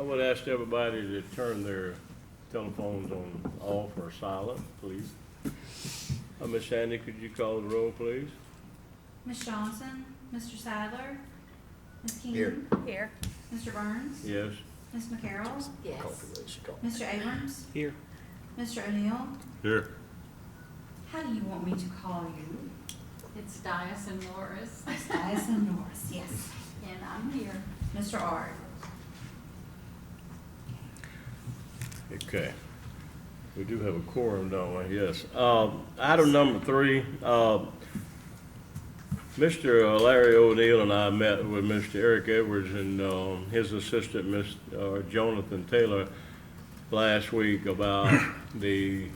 I would ask everybody to turn their telephones on off or silent, please. Ms. Sandy, could you call the roll, please? Ms. Johnson, Mr. Sadler, Ms. King. Here. Mr. Burns, Yes. Ms. McCarroll, Yes. Mr. Abrams, Here. Mr. O'Neill. Here. How do you want me to call you? It's Dyson Norris, Ms. Dyson Norris, yes. and I'm here. Mr. Ard. Okay. We do have a quorum, don't we? Yes. Item number 3, Mr. Larry O'Neill and I met with Mr. Eric Edwards and his assistant, Mr. Jonathan Taylor, last week about the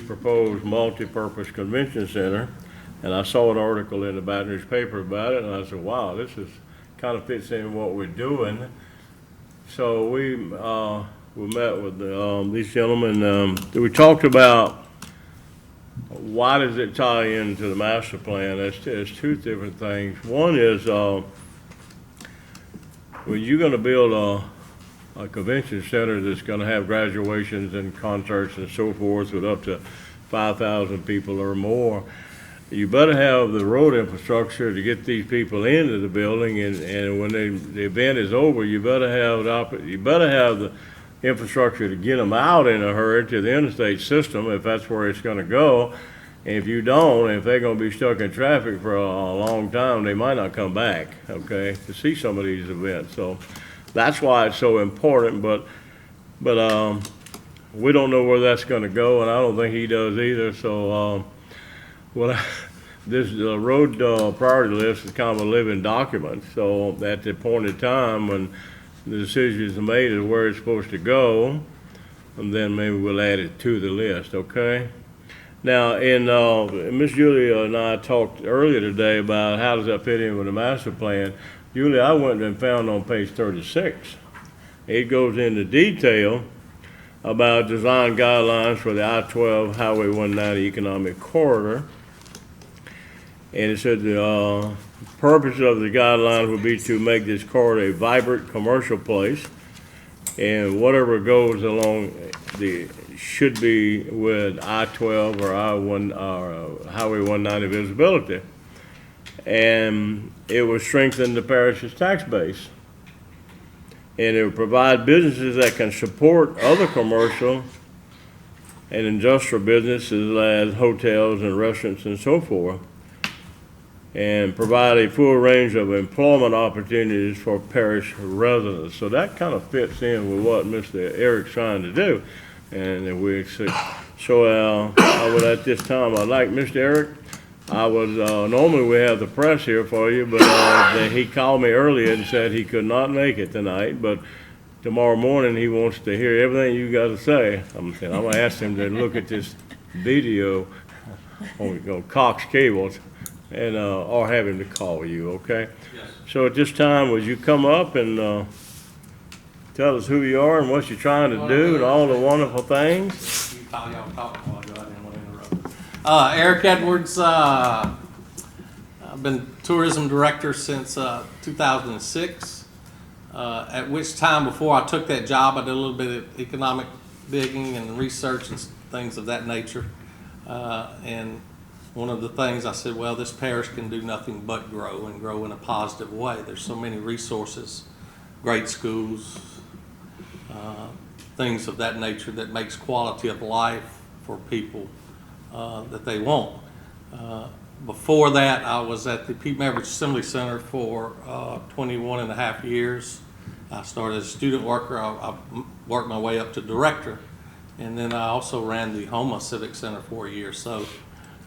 proposed multi-purpose convention center. And I saw an article in the Baton Rouge paper about it, and I said, wow, this is kind of fits in what we're doing. So we met with these gentlemen. We talked about why does it tie into the master plan. There's two different things. One is when you're going to build a convention center that's going to have graduations and concerts and so forth with up to 5,000 people or more, you better have the road infrastructure to get these people into the building, and when the event is over, you better have the infrastructure to get them out in a hurry to the interstate system if that's where it's going to go. And if you don't, if they're going to be stuck in traffic for a long time, they might not come back, okay, to see some of these events. So that's why it's so important, but we don't know where that's going to go, and I don't think he does either. So this road priority list is kind of a living document. So at the appointed time when the decision is made of where it's supposed to go, and then maybe we'll add it to the list, okay? Now, Miss Julia and I talked earlier today about how does that fit in with the master plan. Julia, I went and found on page 36. It goes into detail about design guidelines for the I-12 Highway 190 economic corridor. And it said the purpose of the guidelines would be to make this corridor a vibrant commercial place, and whatever goes along should be with I-12 or I-1 or Highway 190 visibility. And it would strengthen the parish's tax base. And it would provide businesses that can support other commercial and industrial businesses as hotels and restaurants and so forth, and provide a full range of employment opportunities for parish residents. So that kind of fits in with what Mr. Eric's trying to do. And I would at this time, I'd like Mr. Eric, normally we have the press here for you, but he called me earlier and said he could not make it tonight, but tomorrow morning he wants to hear everything you got to say. I'm going to ask him to look at this video on Cox Cables, and or have him to call you, okay? Yes. So at this time, would you come up and tell us who you are and what you're trying to do and all the wonderful things? You call y'all talking while I go out there and want to interrupt. Eric Edwards, I've been tourism director since 2006, at which time before I took that job, I did a little bit of economic digging and research and things of that nature. And one of the things I said, well, this parish can do nothing but grow and grow in a positive way. There's so many resources, great schools, things of that nature that makes quality of life for people that they want. Before that, I was at the Pete Maverick Assembly Center for 21 and a half years. I started as a student worker. I worked my way up to director. And then I also ran the Homa Civic Center for a year. So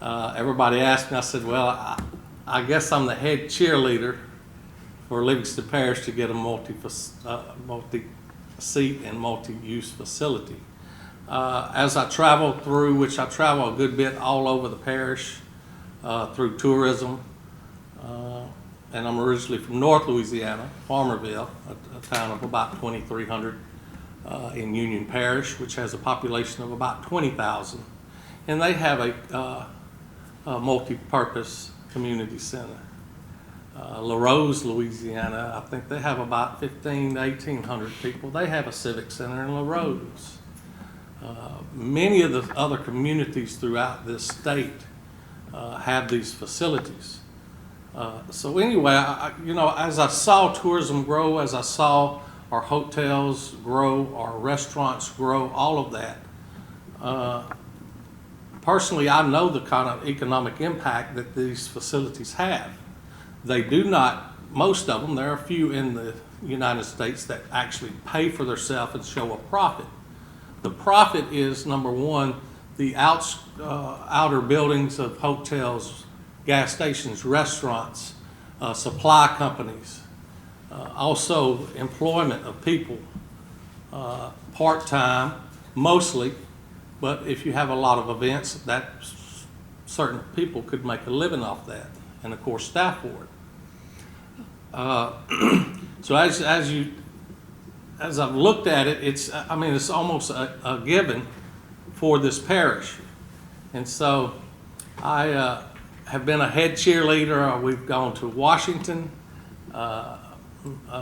everybody asked me, I said, well, I guess I'm the head cheerleader for Livingston Parish to get a multi-seat and multi-use facility. As I travel through, which I travel a good bit all over the parish through tourism, and I'm originally from North Louisiana, Farmerville, a town of about 2,300 in Union Parish, which has a population of about 20,000. And they have a multi-purpose community center. LaRose, Louisiana, I think they have about 15 to 1,800 people. They have a civic center in LaRose. Many of the other communities throughout this state have these facilities. So anyway, as I saw tourism grow, as I saw our hotels grow, our restaurants grow, all of that, personally, I know the kind of economic impact that these facilities have. They do not, most of them, there are a few in the United States that actually pay for themselves and show a profit. The profit is, number one, the outer buildings of hotels, gas stations, restaurants, supply companies, also employment of people, part-time, mostly, but if you have a lot of events, that certain people could make a living off that, and of course staff for it. So as I've looked at it, it's almost a given for this parish. And so I have been a head cheerleader. We've gone to Washington.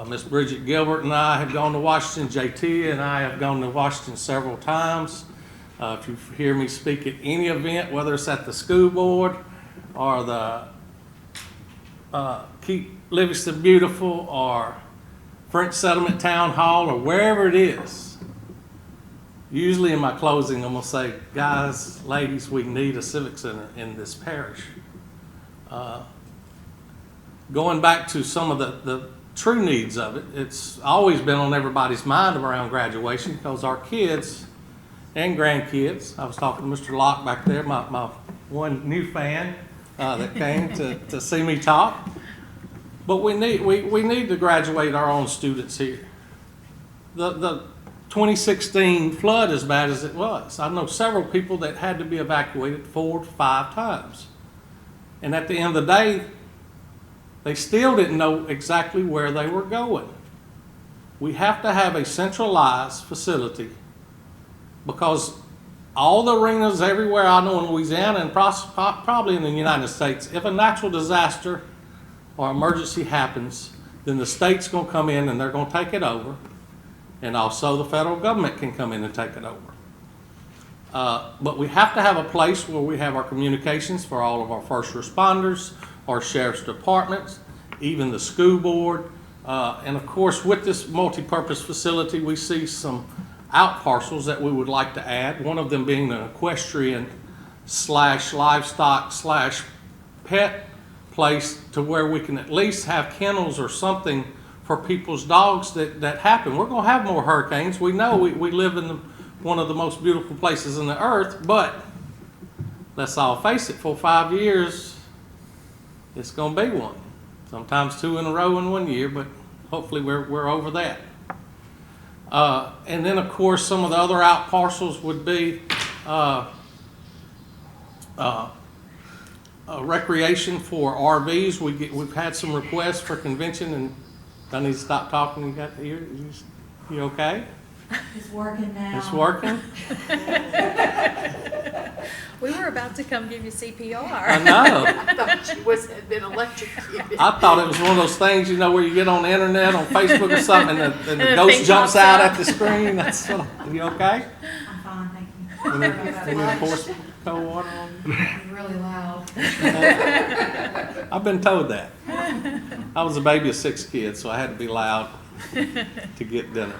Miss Bridget Gilbert and I have gone to Washington. JT and I have gone to Washington several times. If you hear me speak at any event, whether it's at the school board or the Keep Livingston Beautiful or French Settlement Town Hall or wherever it is, usually in my closing I'm going to say, guys, ladies, we need a civic center in this parish. Going back to some of the true needs of it, it's always been on everybody's mind around graduation because our kids and grandkids, I was talking to Mr. Locke back there, my one new fan that came to see me talk. But we need to graduate our own students here. The 2016 flood, as bad as it was, I know several people that had to be evacuated 4 to 5 times. And at the end of the day, they still didn't know exactly where they were going. We have to have a centralized facility because all the arenas everywhere I know in Louisiana and probably in the United States, if a natural disaster or emergency happens, then the state's going to come in and they're going to take it over, and also the federal government can come in and take it over. But we have to have a place where we have our communications for all of our first responders, our sheriff's departments, even the school board, and of course with this multi-purpose facility we see some out parcels that we would like to add, one of them being an equestrian / livestock / pet place to where we can at least have kennels or something for people's dogs that happen. We're going to have more hurricanes. We know we live in one of the most beautiful places on the earth, but let's all face it, for 5 years, it's going to be one. Sometimes 2 in a row in 1 year, but hopefully we're over that. And then, of course, some of the other out parcels would be recreation for RVs. We've had some requests for convention, and I need to stop talking. You okay? It's working now. It's working? We were about to come give you CPR. I know. I thought she had been electrocuted. I thought it was one of those things, where you get on the internet, on Facebook or something, and the the ghost thing jumps pops out up. at the screen. Are you okay? I'm fine, thank you. And Sorry about then that. pour some cold water on you. It's really loud. I've been told that. I was a baby of 6 kids, so I had to be loud to get dinner.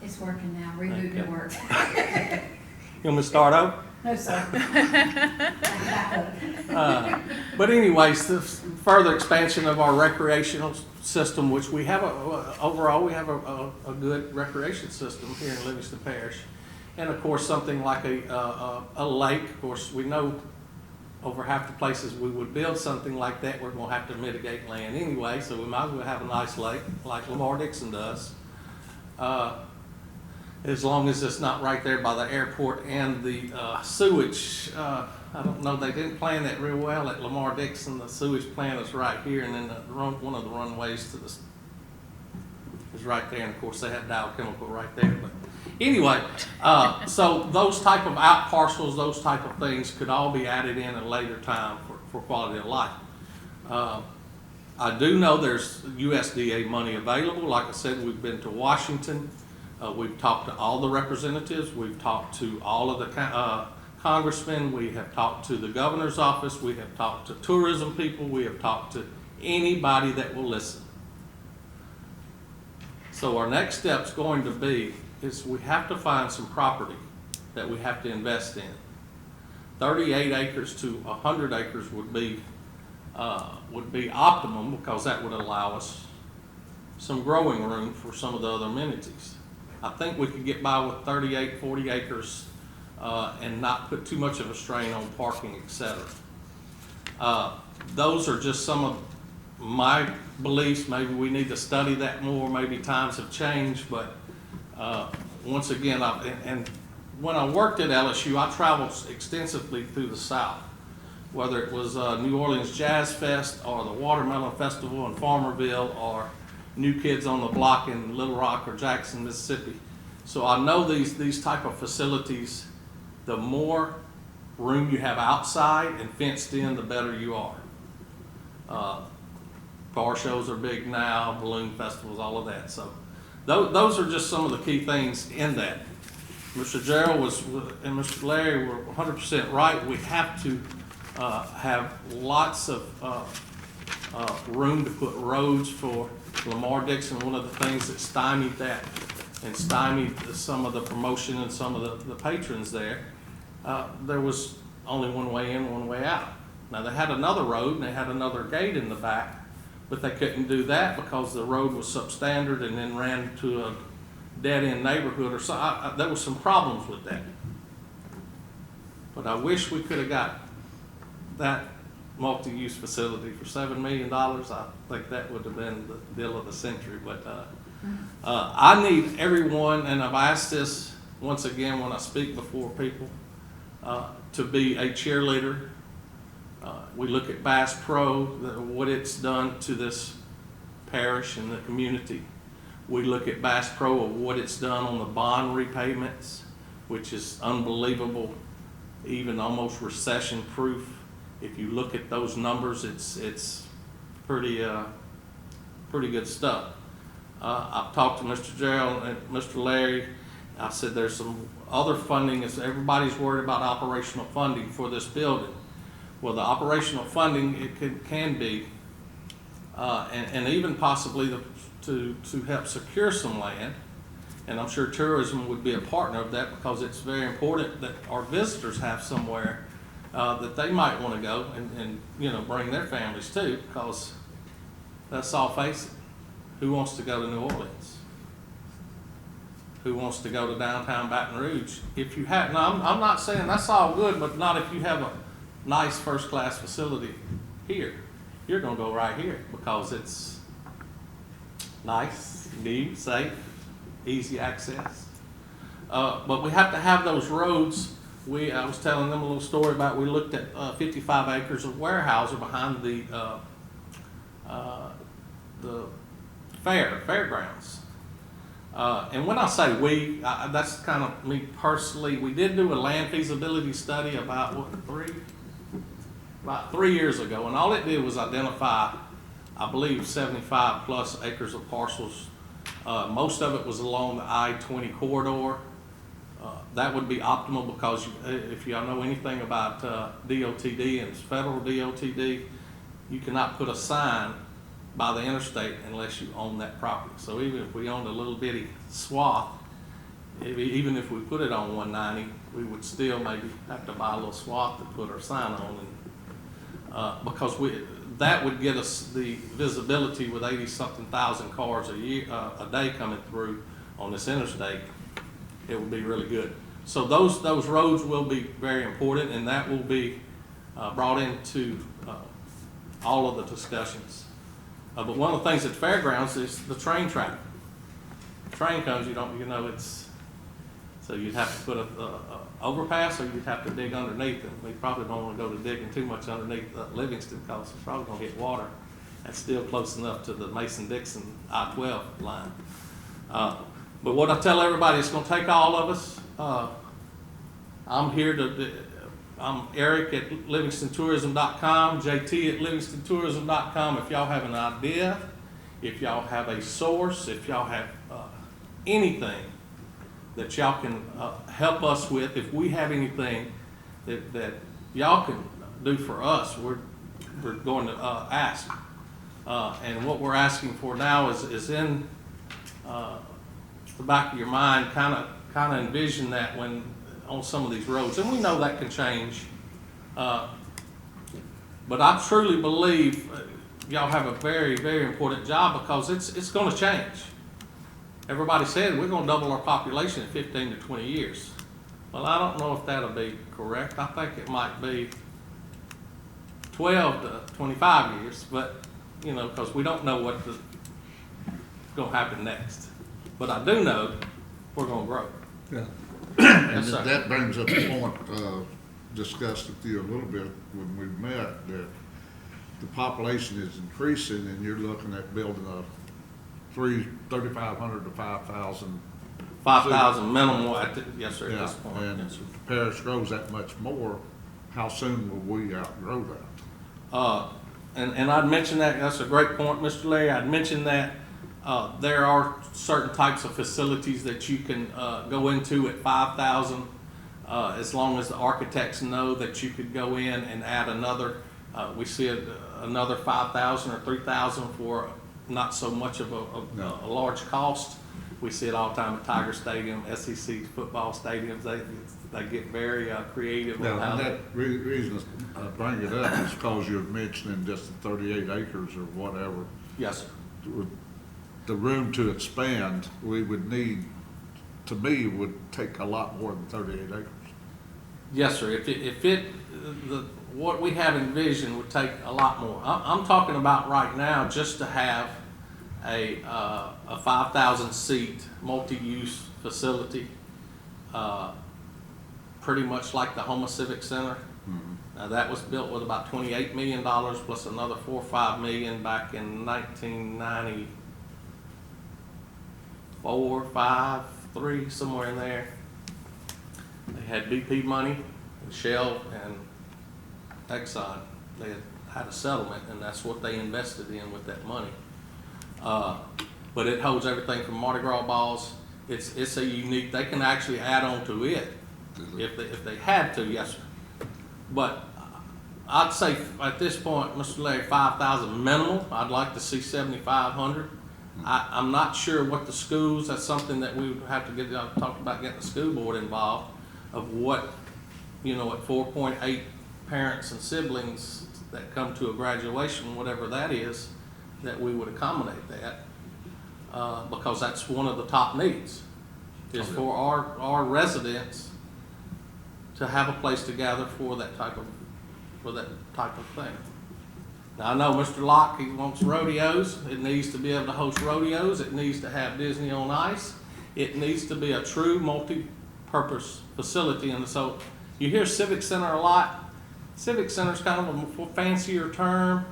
It's working now. Reboot didn't work. You want me to start over? No, sir. But anyways, the further expansion of our recreational system, which we have overall we have a good recreation system here in Livingston Parish, and of course something like a lake. Of course, we know over half the places we would build something like that, we're going to have to mitigate land anyway, so we might as well have a nice lake like Lamar Dixon does. As long as it's not right there by the airport and the sewage. I don't know, they didn't plan that real well at Lamar Dixon. The sewage plant is right here, and then one of the runways to is right there, and of course they had Dow Chemical right there. But anyway, so those type of out parcels, those type of things could all be added in at a later time for quality of life. I do know there's USDA money available. Like I said, we've been to Washington. We've talked to all the representatives. We've talked to all of the congressmen. We have talked to the governor's office. We have talked to tourism people. We have talked to anybody that will listen. So our next step's going to be is we have to find some property that we have to invest in. 38 acres to 100 acres would be optimum, because that would allow us some growing room for some of the other amenities. I think we could get by with 38, 40 acres and not put too much of a strain on parking, etc. Those are just some of my beliefs. Maybe we need to study that more. Maybe times have changed, but once again, and when I worked at LSU, I traveled extensively through the South, whether it was New Orleans Jazz Fest or the Watermelon Festival in Farmerville or New Kids on the Block in Little Rock or Jackson, Mississippi. So I know these type of facilities, the more room you have outside and fenced in, the better you are. Car shows are big now, balloon festivals, all of that. So those are just some of the key things in that. Mr. Gerald and Mr. Larry were 100% right. We have to have lots of room to put roads for Lamar Dixon. One of the things that stymied that and stymied some of the promotion and some of the patrons there, there was only one way in, one way out. Now they had another road and they had another gate in the back, but they couldn't do that because the road was substandard and then ran to a dead-end neighborhood or so. There was some problems with that. But I wish we could have got that multi-use facility for $7 million. I think that would have been the deal of the century. But I need everyone, and I've asked this once again when I speak before people, to be a cheerleader. We look at Bass Pro, what it's done to this parish and the community. We look at Bass Pro of what it's done on the bond repayments, which is unbelievable, even almost recession-proof. If you look at those numbers, it's pretty good stuff. I've talked to Mr. Gerald and Mr. Larry. I said there's some other funding. Everybody's worried about operational funding for this building. Well, the operational funding, it can be, and even possibly to help secure some land. And I'm sure tourism would be a partner of that, because it's very important that our visitors have somewhere that they might want to go and bring their families to, because let's all face it, who wants to go to New Orleans? Who wants to go to downtown Baton Rouge? If you have, now I'm not saying that's all good, but not if you have a nice first-class facility here. You're going to go right here because it's nice, new, safe, easy access. But we have to have those roads. I was telling them a little story about, we looked at 55 acres of Weyerhaeuser behind the fairgrounds. And when I say we, that's kind of me personally. We did do a land feasibility study about 3 years ago, and all it did was identify, I believe, 75 plus acres of parcels. Most of it was along the I-20 corridor. That would be optimal, because if y'all know anything about DOTD and federal DOTD, you cannot put a sign by the interstate unless you own that property. So even if we owned a little bitty swath, even if we put it on 190, we would still maybe have to buy a little swath to put our sign on, and because that would get us the visibility with 80-something thousand cars a day coming through on this interstate. It would be really good. So those roads will be very important, and that will be brought into all of the discussions. But one of the things at fairgrounds is the train traffic. The train comes, so you'd have to put a overpass, or you'd have to dig underneath it. We probably don't want to go to digging too much underneath Livingston, because it's probably going to hit water. That's still close enough to the Mason-Dixon I-12 line. But what I tell everybody, it's going to take all of us. I'm here to I'm Eric at LivingstonTourism.com, JT at LivingstonTourism.com. If y'all have an idea, if y'all have a source, if y'all have anything that y'all can help us with, if we have anything that y'all can do for us, we're going to ask. And what we're asking for now is in the back of your mind, kind of envision that when on some of these roads, and we know that can change. But I truly believe y'all have a very, very important job because it's going to change. Everybody said we're going to double our population in 15 to 20 years. Well, I don't know if that'll be correct. I think it might be 12 to 25 years, but you know, because we don't know what's going to happen next. But I do know we're going to grow. Yeah. Yes, And sir. that brings up a point, discussed with you a little bit when we met, that the population is increasing and you're looking at building a 3,500 to 5,000. 5,000 minimum, yes, sir, at Yeah, this point. and Yes, sir. if the parish grows that much more, how soon will we outgrow that? And I'd mentioned that, that's a great point, Mr. Larry. I'd mentioned that there are certain types of facilities that you can go into at 5,000, as long as the architects know that you could go in and add another. We see another 5,000 or 3,000 for not so much of a large cost. We see it all the time at Tiger Stadium, SEC football stadiums. They get very creative. on how Now, and they- that reason I bring it up is because you're mentioning just the 38 acres or whatever. Yes, sir. With the room to expand, we would need, to me, would take a lot more than 38 acres. Yes, sir. What we have envisioned would take a lot more. I'm talking about right now just to have a 5,000 seat multi-use facility, pretty much like the Houma Civic Center. Now that was built with about $28 million plus another $4 or $5 million back in 1994, 5, 3, somewhere in there. They had BP money, Shell and Exxon. They had a settlement, and that's what they invested in with that money. But it holds everything from Mardi Gras balls. It's a unique. They can actually add on to it if they had to, yes, sir. But I'd say at this point, Mr. Larry, 5,000 minimal. I'd like to see 7,500. I'm not sure what the schools. That's something that we would have to get. Talk about getting the school board involved. Of what, you know, at 4.8 parents and siblings that come to a graduation, whatever that is, that we would accommodate that, because that's one of the top needs, is for our residents to have a place to gather for that type of thing. Now I know Mr. Locke, he wants rodeos. It needs to be able to host rodeos. It needs to have Disney on Ice. It needs to be a true multi-purpose facility. And so you hear Civic Center a lot. Civic Center is kind of a fancier term.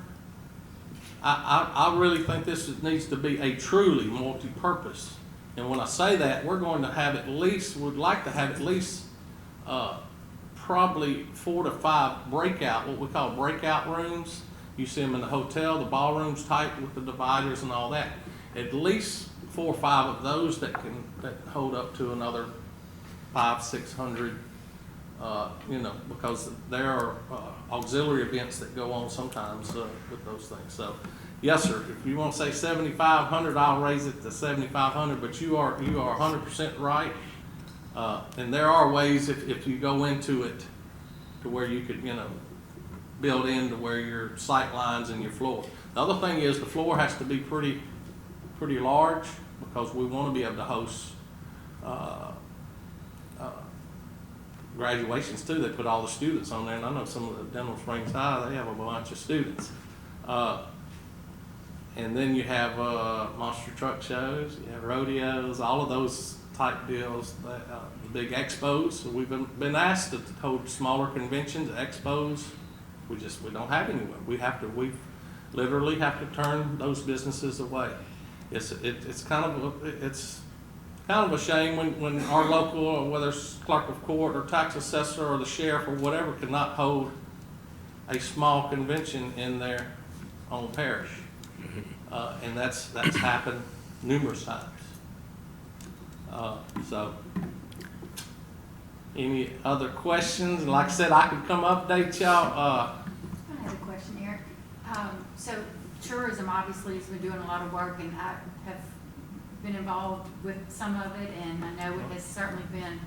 I really think this needs to be a truly multi-purpose. And when I say that, we're going to have at least, would like to have at least probably 4 to 5 breakout, what we call breakout rooms. You see them in the hotel, the ballrooms type with the dividers and all that. At least 4 or 5 of those that hold up to another 500, 600. You know, because there are auxiliary events that go on sometimes with those things. So, yes, sir. If you want to say 7,500, I'll raise it to 7,500. But you are 100% right. And there are ways if you go into it to where you could, you know, build into where your sight lines and your floor. The other thing is the floor has to be pretty large because we want to be able to host graduations too. They put all the students on there, and I know some of the Denham Springs High, they have a bunch of students. And then you have monster truck shows, you have rodeos, all of those type deals, the big expos. So we've been asked to hold smaller conventions, expos. We don't have anywhere. We literally have to turn those businesses away. It's kind of kind of a shame when our local, or whether it's clerk of court or tax assessor or the sheriff or whatever, cannot hold a small convention in their own parish. And that's happened numerous times. So, any other questions? Like I said, I can come update y'all. I have a question, Eric. So tourism obviously has been doing a lot of work, and I have been involved with some of it, and I know it has certainly been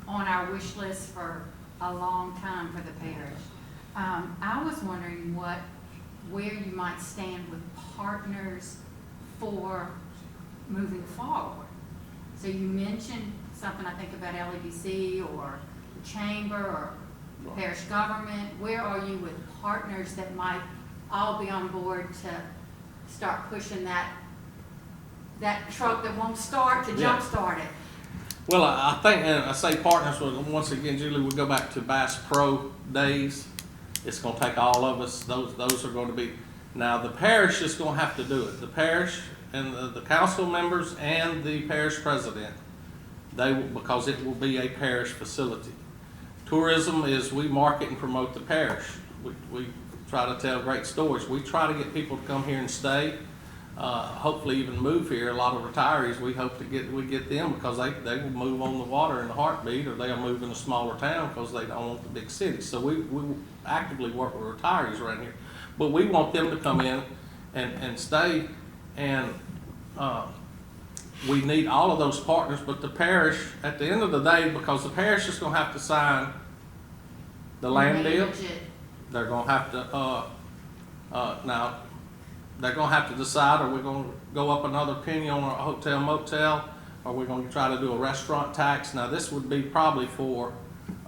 on our wish list for a long time for the parish. I was wondering where you might stand with partners for moving forward. So you mentioned something, I think, about LEDC or the chamber or parish government. Where are you with partners that might all be on board to start pushing that truck that won't start to Yeah. jumpstart it? Well, I think, and I say partners, once again, Julie, we go back to Bass Pro days. It's gonna take all of us, those are gonna be, now the parish is gonna have to do it. The parish and the council members and the parish president, because it will be a parish facility. Tourism is, we market and promote the parish. We try to tell great stories. We try to get people to come here and stay, hopefully even move here. A lot of retirees, we hope to get them because they will move on the water in a heartbeat, or they'll move in a smaller town because they don't want the big city. So we actively work with retirees around here. But we want them to come in and stay, and we need all of those partners. But the parish, at the end of the day, because the parish is gonna have to sign the land deal, Manage it. they're gonna have to, now, they're gonna have to decide, are we gonna go up another penny on a hotel motel? Are we gonna try to do a restaurant tax? Now, this would be probably for,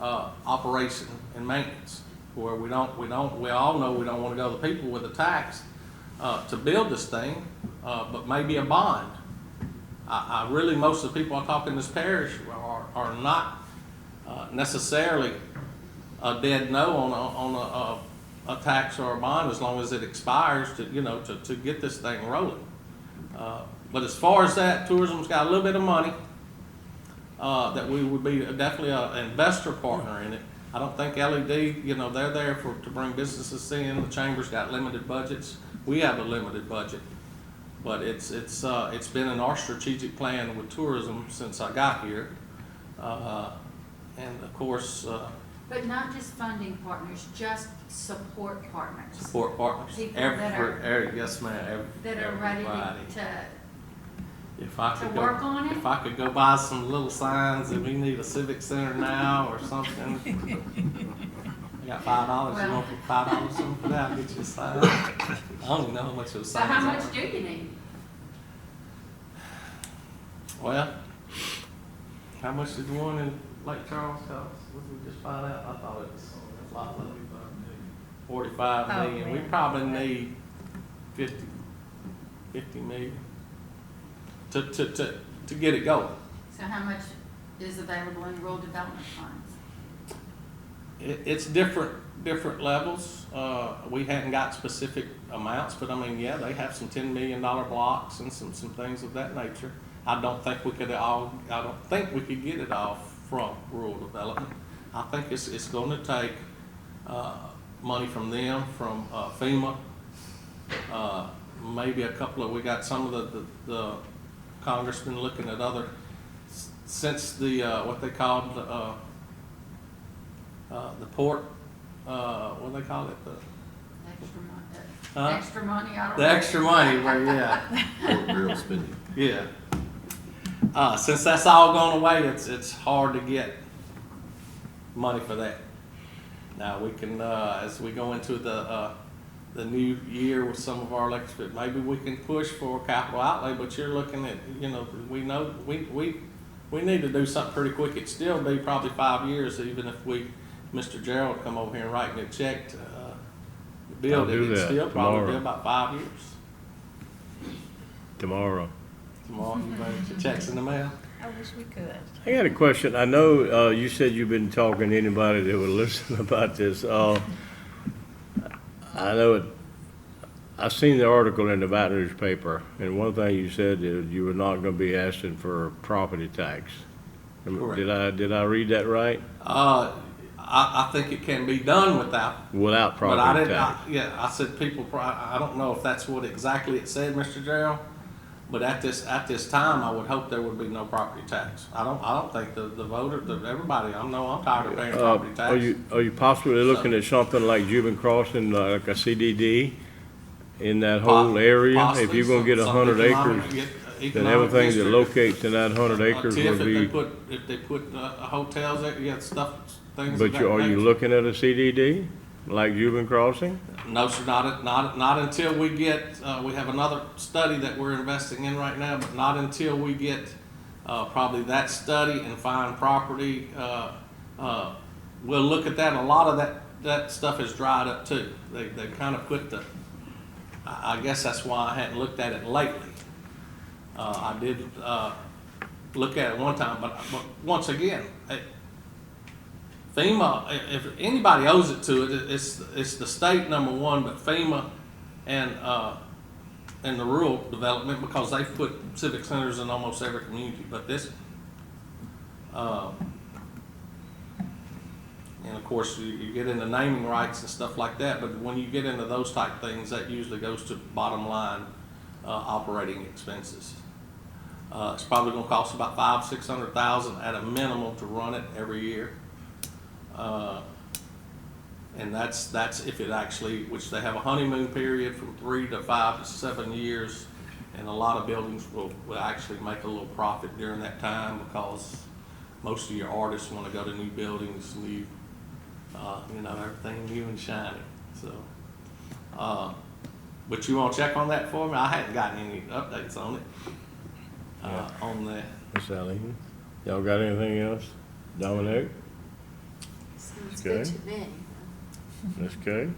operation and maintenance, where we all know we don't wanna go to the people with a tax, to build this thing, but maybe a bond. I really, most of the people I talk in this parish are not, necessarily a dead no on a tax or a bond, as long as it expires to get this thing rolling. But as far as that, tourism's got a little bit of money, that we would be definitely an investor partner in it. I don't think LED, they're there to bring businesses in. The chamber's got limited budgets. We have a limited budget. But it's been in our strategic plan with tourism since I got here. And of course, But not just funding partners, just support partners. support partners. People that are- Yes, ma'am. That are ready Everybody. If I to could work go, on it? if I could go buy some little signs that we need a civic center now or something. I got $5. You Well- want $5 something for that? I'll get you a sign. I don't even know how much those So signs how are. much do you need? Well, how much did the one in Lake Charles cost? What did we just find out? I thought it was a lot less. 45 Oh, million. We man. probably need 50 million to get it going. So how much is available in rural development funds? It's different levels. We hadn't got specific amounts, but I mean, yeah, they have some $10 million blocks and some things of that nature. I don't think we could get it all from rural development. I think it's gonna take, money from them, from, FEMA, maybe we got some of the congressmen looking at other, since the, what they called, the port, what do they call it? Extra money, I don't know. The extra money, where, yeah. Real spending. Yeah. Since that's all gone away, it's hard to get money for that. Now, we can, as we go into the new year with some of our electric, maybe we can push for capital outlay, but you're looking at, we know, we need to do something pretty quick. It'd still be probably 5 years, even if Mr. Gerald come over here and write me a check to, build I'll it. do It'd that still probably be tomorrow. about 5 years. Tomorrow. Tomorrow, you better get your checks in the mail. I wish we could. I got a question. I know, you said you've been talking to anybody that would listen about this. I know I seen the article in the Baton Rouge paper, and one thing you said is you were not gonna be asking for property tax. Correct. Did I read that right? I think it can be done without, Without but I property didn't, tax? yeah, I said I don't know if that's what exactly it said, Mr. Gerald, but at this time, I would hope there would be no property tax. I don't think the voter, everybody, I'm tired of paying property tax. Are you possibly looking at something like Juban Crossing, like a CDD in that whole area? If Possibly you're gonna get some 100 economic- acres, get then economic everything that district. locates in that 100 acres TIF, would be, if they put hotels there, yeah, stuff, things of but that are you nature. looking at a CDD, like Juban Crossing? No, sir, not until we get, we have another study that we're investing in right now, but not until we get, probably that study and find property, we'll look at that. A lot of that stuff is dried up too. They kind of put I guess that's why I hadn't looked at it lately. I did, look at it one time, but once again, FEMA, if anybody owes it to it, it's the state, number one, but FEMA and the rural development, because they've put civic centers in almost every community, but this, and of course, you get into naming rights and stuff like that, but when you get into those type things, that usually goes to bottom line, operating expenses. It's probably gonna cost about $500,000-600,000 at a minimum to run it every year. And that's if it actually, which they have a honeymoon period from 3 to 5 to 7 years, and a lot of buildings will actually make a little profit during that time, because most of your artists want to go to new buildings, new, everything new and shiny. So, but you want to check on that for me? I hadn't gotten any updates on it. On that. Miss Allen, y'all got anything else? Dominic? Sounds Okay. good to me. Ms. Kay?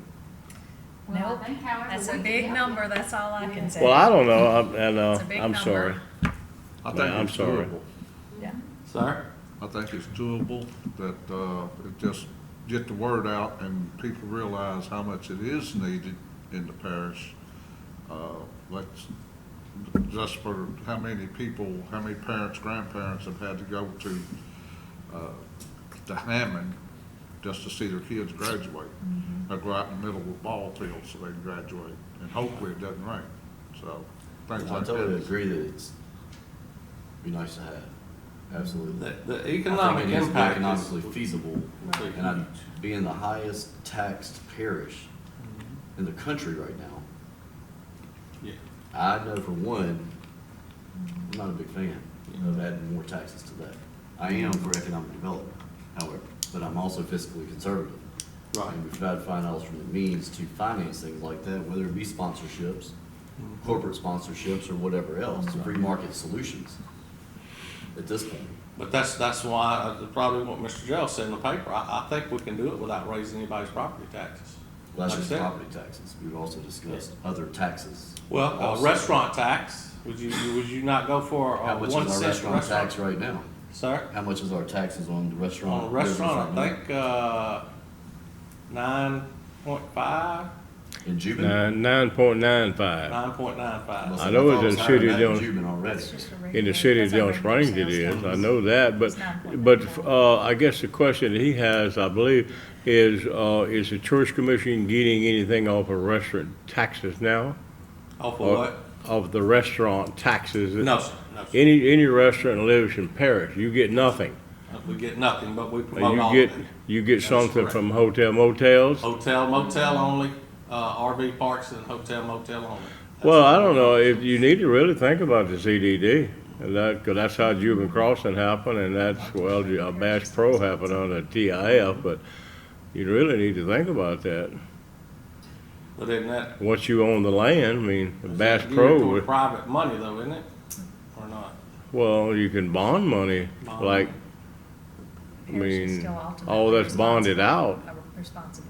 Well, Nope. I think however That's a we big can number, help that's all I can say. Well, I don't know, It's a big I'm number. sorry. I Man, think I'm it's sorry. doable. Yeah. Sir? I think it's doable, that, it just get the word out and people realize how much it is needed in the parish. Let's, just for how many people, how many parents, grandparents have had to go to Hammond just to see their kids graduate. Or go out in the middle of a ball field so they can graduate, and hopefully it doesn't rain, so things I like totally that. agree that it's be nice to have, absolutely. The I think economic it needs to be impact economically is feasible, Right. and I'd be in the highest taxed parish in the country right now. Yeah. I know for one, I'm not a big fan of adding more taxes to that. I am for economic development, however, but I'm also fiscally conservative. Right. And we've got to find alternate means to finance things like that, whether it be sponsorships, corporate sponsorships, or whatever else, free market solutions at this point. But that's why, probably what Mr. Gerald said in the paper, I think we can do it without raising anybody's property taxes. Well, that's Like just I said. property taxes. We've also discussed other taxes. Well, Also. restaurant tax, would you not go for How a much 1 is our cent restaurant tax right now? Sir? How much is our taxes on the restaurant? On a restaurant, I business right think, 9.5, now? In Juban? 9.95. 9.95. I know it's in It's the higher city than of that in Dillon. Juban already. It's just a In regular- the city of that's our Dillon regular Springs it sales is, tax. I know that, It's 9.95. but I guess the question that he has, I believe, is the tourist commission getting anything off of restaurant taxes now? Off of Or- what? Of the restaurant taxes? No, sir, no, sir. Any restaurant lives in Paris, you get nothing. We get nothing, but we promote all You of get, it. you get That is something correct. from hotel motels? Hotel, motel only, RV parks and hotel, motel only. That's Well, I all. don't know, if you need to really think about the CDD, and because that's how Juban Crossing happened, and that's, well, Bass Pro happened on a TIF, but you really need to think about that. But isn't that, Once you own the land, I mean, is Bass that Pro, geared toward would- private money though, isn't it? Or not? well, you can bond money, Bond like, I Parish is mean, still ultimately all that's bonded out. Responsible.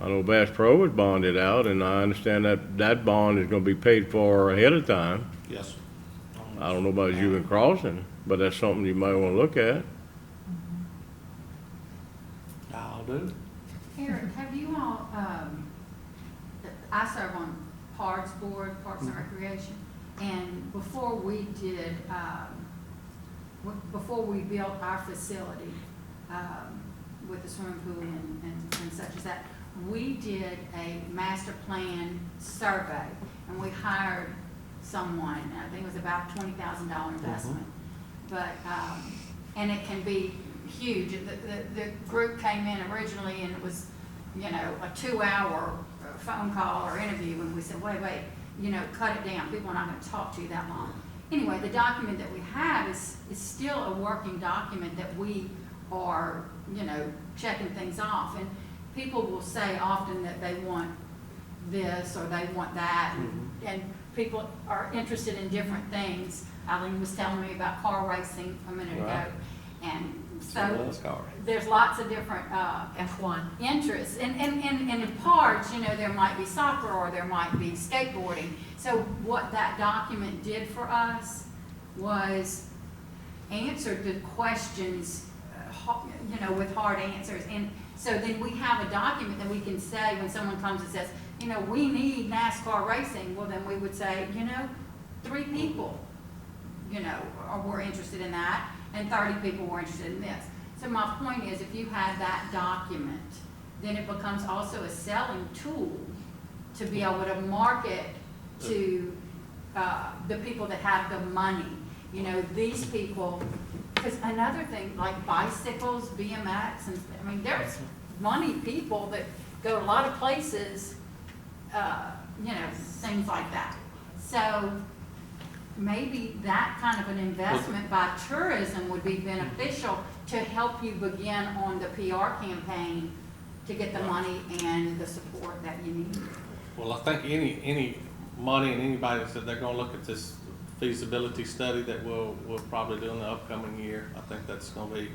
I know Bass Pro was bonded out, and I understand that bond is gonna be paid for ahead of time. Yes, sir. I don't know about Juban Crossing, but that's something you might wanna look at. I'll do. Eric, have you all, I serve on Parks Board, Parks and Recreation. And before we did, before we built our facility, with the swimming pool and such as that, we did a master plan survey, and we hired someone, I think it was about $20,000 investment. But, and it can be huge. The group came in originally, and it was, you know, a 2-hour phone call or interview, and we said, wait, you know, cut it down. People are not gonna talk to you that long. Anyway, the document that we have is still a working document that we are, you know, checking things off. And people will say often that they want this or they want that, and people are interested in different things. Eileen was telling me about car racing a minute ago, Right. and So so let's go. there's lots of different F1. interests. And in parts, you know, there might be soccer or there might be skateboarding. So what that document did for us was answered the questions, you know, with hard answers. And so then we have a document that we can say when someone comes and says, you know, we need NASCAR racing. Well, then we would say, you know, 3 people, you know, were interested in that, and 30 people were interested in this. So my point is, if you had that document, then it becomes also a selling tool to be able to market to the people that have the money. You know, these people, because another thing, like bicycles, BMX, and I mean, there's money people that go to a lot of places, you know, things like that. So maybe that kind of an investment by tourism would be beneficial to help you begin on the PR campaign to get the money and the support that you need. Well, I think any money and anybody that said they're gonna look at this feasibility study that we'll probably do in the upcoming year, I think that's gonna be,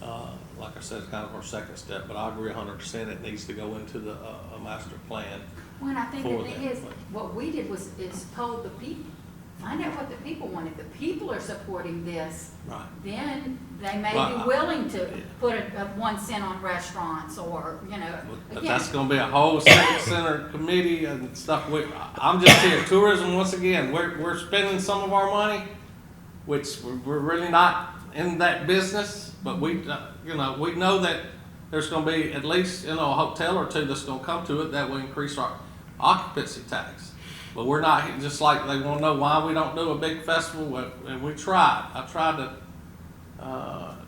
like I said, it's kind of our second step, but I agree 100% it needs to go into the, a master plan. Well, and I think the For thing that. is, what we did is told the people, find out what the people want. If the people are supporting this, Right. then they may Well, be willing to yeah. put a 1 cent on restaurants or, you know, But again. that's gonna be a whole civic center committee and stuff. I'm just here, tourism, once again, we're spending some of our money, which we're really not in that business, but we, you know, we know that there's gonna be at least, you know, a hotel or 2 that's gonna come to it that will increase our occupancy tax. But we're not, just like they wanna know why we don't do a big festival, and we tried. I tried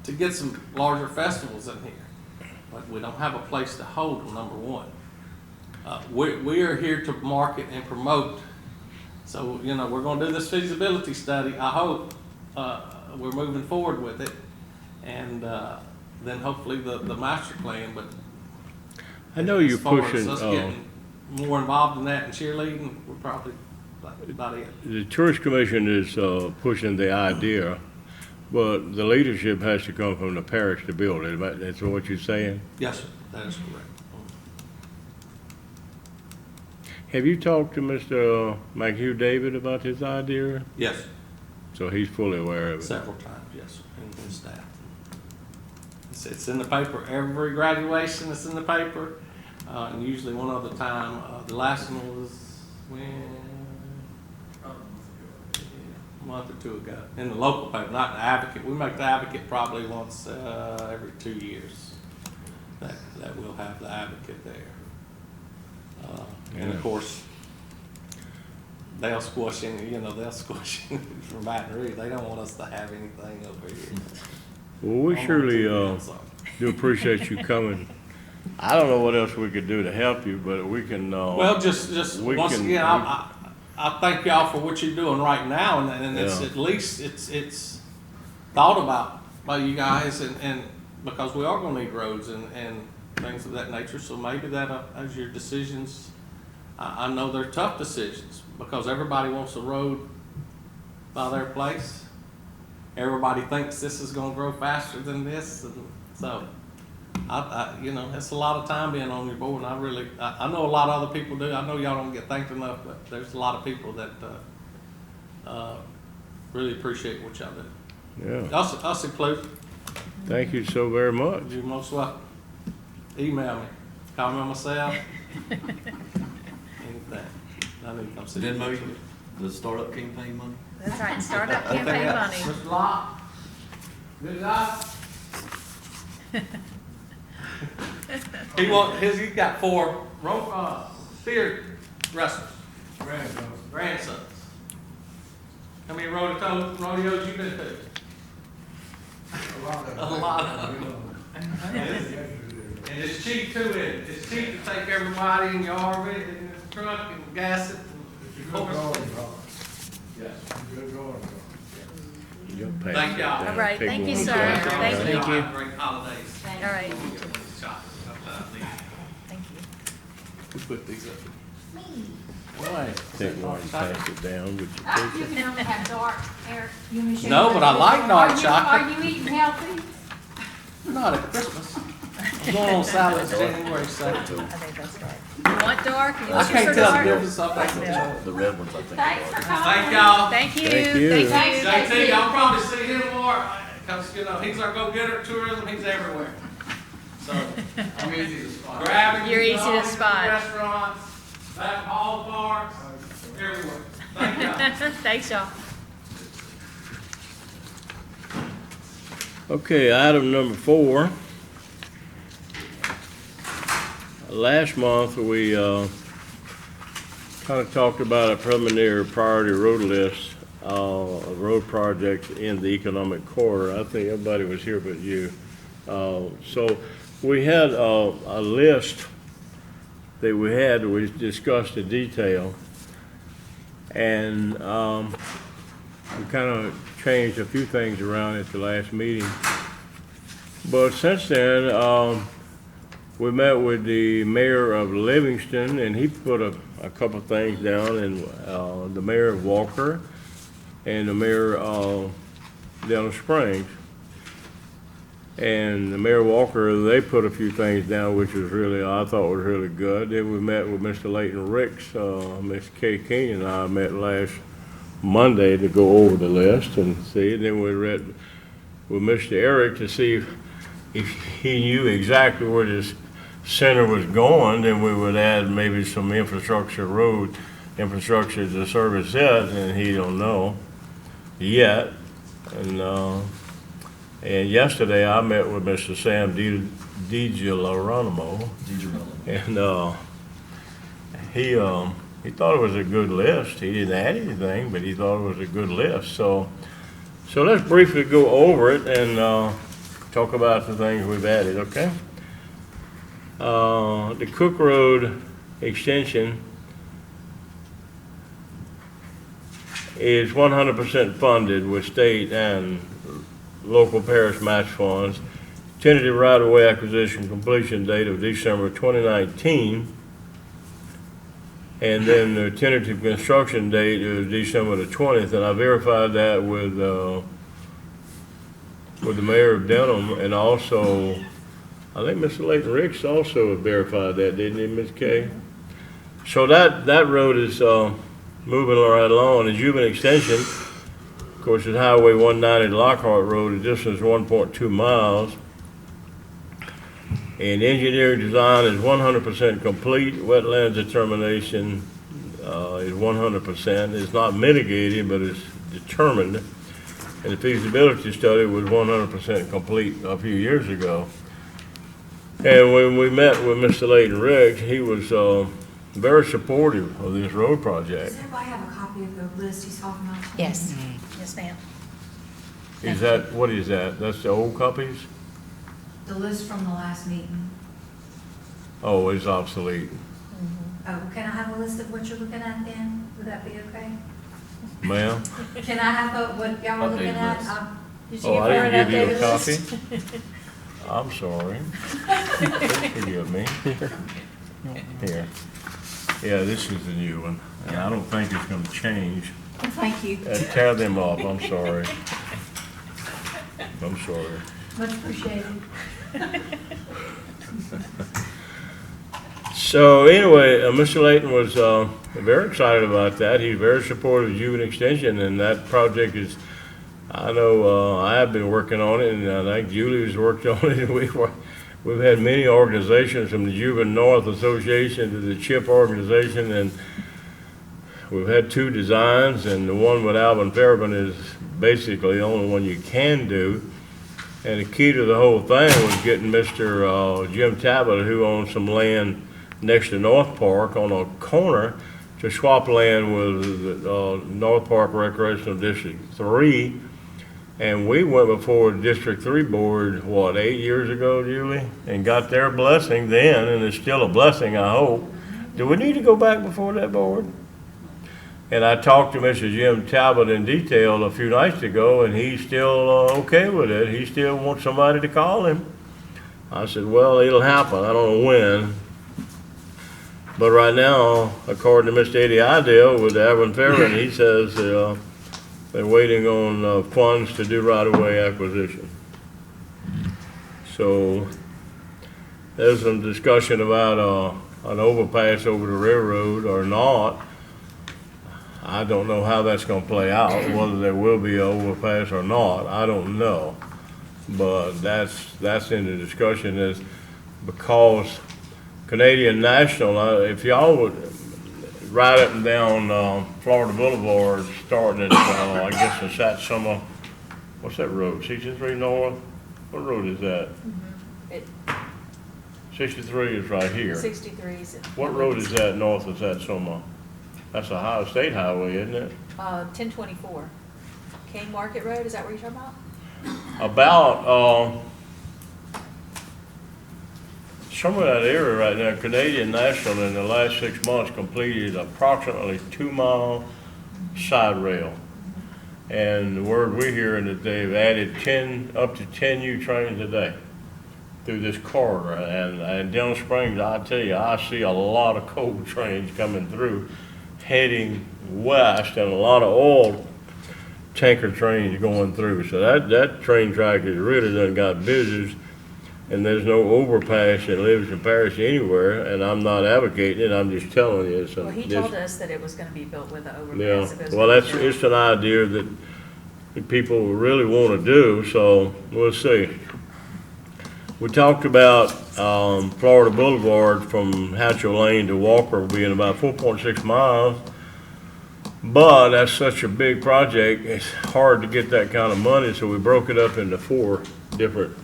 to get some larger festivals in here, but we don't have a place to hold them, number one. We are here to market and promote, so, you know, we're gonna do this feasibility study. I hope we're moving forward with it, and then hopefully the master plan, but I know you're as far as pushing, us getting more involved in that and cheerleading, we're probably about it. the tourist commission is pushing the idea, but the leadership has to come from the parish to build it. That's what you're saying? Yes, sir, that is correct. Have you talked to Mr. McHugh David about this idea? Yes, So he's fully aware of it? several times, yes, sir, and staff. It's in the paper, every graduation it's in the paper, and usually one other time. The last one was when? A month or 2 ago, in the local paper, not the Advocate. We make the Advocate probably once every 2 years. That we'll have the Advocate there. And of Yeah. course, they'll squash in, you know, they'll squash in from Baton Rouge. They don't want us to have anything over here. Well, we surely So, do appreciate you coming. I don't know what else we could do to help you, but we can, Well, just we once can- again, I thank y'all for what you're doing right now, and it's Yeah. at least it's thought about by you guys, and because we are gonna need roads and things of that nature, so maybe that as your decisions, I know they're tough decisions, because everybody wants a road by their place. Everybody thinks this is gonna grow faster than this, and so, you know, it's a lot of time being on your board, and I know a lot of other people do. I know y'all don't get thanked enough, but there's a lot of people that, really appreciate what y'all do. yeah, Us included. thank you so very much. You're most welcome. Email me, call me on my cell. Anything. I need to come see Venmo, you. the startup campaign money? That's right, startup campaign money. Mr. Locke? Good luck. He's got 4 steer wrestlers. Grandsons. How many rodeos you been to? A lot of them. And it's cheap too, isn't it? It's cheap to take everybody in your RV, in the truck and gas it. Yes. You'll pass Thank it y'all. down. All right, Take thank you, one sir. back. Thank you. Y'all have great holidays. Thank All right, you. thank you. Who put these up? Take one and pass it down, would you You take it? can only have dark, Eric. You want me to show No, you but what- I like dark chocolate. Are you eating healthy? Not at Christmas. I'm going on salad January 2nd. I think that's right. You want dark? You I want can't super tell the dark? difference. I'll take them. The red ones, I think. Thanks for coming. Thank y'all. Thank you, Thank you. thank you. Thanks, JT, y'all probably see him more, because, he's our go-getter at tourism, he's everywhere. So, I'm easy to spot. Grabbing. You're easy to spot. Restaurants, back all parks, everywhere. Thank y'all. Thanks, y'all. Okay, item number 4. Last month, we kind of talked about a preliminary priority road list of road projects in the economic corridor. I think everybody was here but you. So we had a list that we discussed in detail. And we kind of changed a few things around at the last meeting. But since then, we met with the mayor of Livingston, and he put a couple things down, and the mayor of Walker and the mayor of Denham Springs. And the mayor of Walker, they put a few things down, which was really, I thought was really good. Then we met with Mr. Leighton Ricks, Ms. Kay King and I met last Monday to go over the list and see. Then we read with Mr. Eric to see if he knew exactly where this center was going, then we would add maybe some road infrastructure to service it, and he don't know yet. And yesterday I met with Mr. Sam DiGiolamo, and he thought it was a good list. He didn't add anything, but he thought it was a good list. So let's briefly go over it and talk about the things we've added, okay? The Cook Road extension is 100% funded with state and local parish match funds. Tentative right-of-way acquisition completion date of December 2019. And then the tentative construction date is December the 20th, and I verified that with the mayor of Denham, and also, I think Mr. Leighton Ricks also verified that, didn't he, Ms. Kay? So that road is moving right along. The Jubilee extension, of course, is Highway 190 Lockhart Road, the distance is 1.2 miles. And engineering design is 100% complete. Wetlands determination is 100%. It's not mitigated, but it's determined. And the feasibility study was 100% complete a few years ago. And when we met with Mr. Leighton Riggs, he was very supportive of this road project. Does everybody have a copy of the list he's talking about? Yes, yes, ma'am. Is that, what is that? That's the old copies? The list from the last meeting. Oh, it's obsolete. Oh, can I have a list of what you're looking at then? Would that be okay? Ma'am? Can I have what y'all were looking Updated at? list. Did you Oh, give I her an didn't give you a updated list? copy? I'm sorry. Please forgive me. Here. Yeah, this is the new one, and I don't think it's gonna change. Thank you. Tear them up, I'm sorry. I'm sorry. Much appreciated. So anyway, Mr. Leighton was very excited about that. He's very supportive of Jubilee Extension, and that project is, I know I have been working on it, and I think Julie's worked on it. We've had many organizations from the Jubilee North Association to the CHIP organization, and we've had two designs, and the one with Alvin Fairbairn is basically the only one you can do. And the key to the whole thing was getting Mr. Jim Talbot, who owns some land next to North Park on a corner, to swap land with North Park Recreational District 3. And we went before District 3 Board, what, 8 years ago, Julie? And got their blessing then, and it's still a blessing, I hope. Do we need to go back before that board? And I talked to Mr. Jim Talbot in detail a few nights ago, and he's still okay with it. He still wants somebody to call him. I said, well, it'll happen. I don't know when. But right now, according to Mr. Eddie Idell with Alvin Fairbairn, he says they're waiting on funds to do right-of-way acquisition. So there's some discussion about an overpass over the railroad or not. I don't know how that's gonna play out, whether there will be an overpass or not, I don't know. But that's in the discussion, is because Canadian National, if y'all would ride up and down Florida Boulevard, starting at, I guess it's Satsuma, what's that road, 63 North? What road is that? It, 63 is right here. 63's. What road is that north of Satsuma? That's a state highway, isn't it? 1024. King Market Road, is that what you're talking about? About, somewhere in that area right now, Canadian National in the last 6 months completed approximately 2-mile side rail. And the word we're hearing that they've added up to 10 new trains a day through this corridor. And Denham Springs, I tell you, I see a lot of coal trains coming through, heading west, and a lot of oil tanker trains going through. So that train track has really done got busy. And there's no overpass in Livingston Parish anywhere, and I'm not advocating it, I'm just telling you. So Well, he told us that it was gonna be built with an overpass. yeah, It goes well, with that's, the- it's an idea that people really want to do, so we'll see. We talked about Florida Boulevard from Hatchell Lane to Walker being about 4.6 miles. But that's such a big project, it's hard to get that kind of money, so we broke it up into four different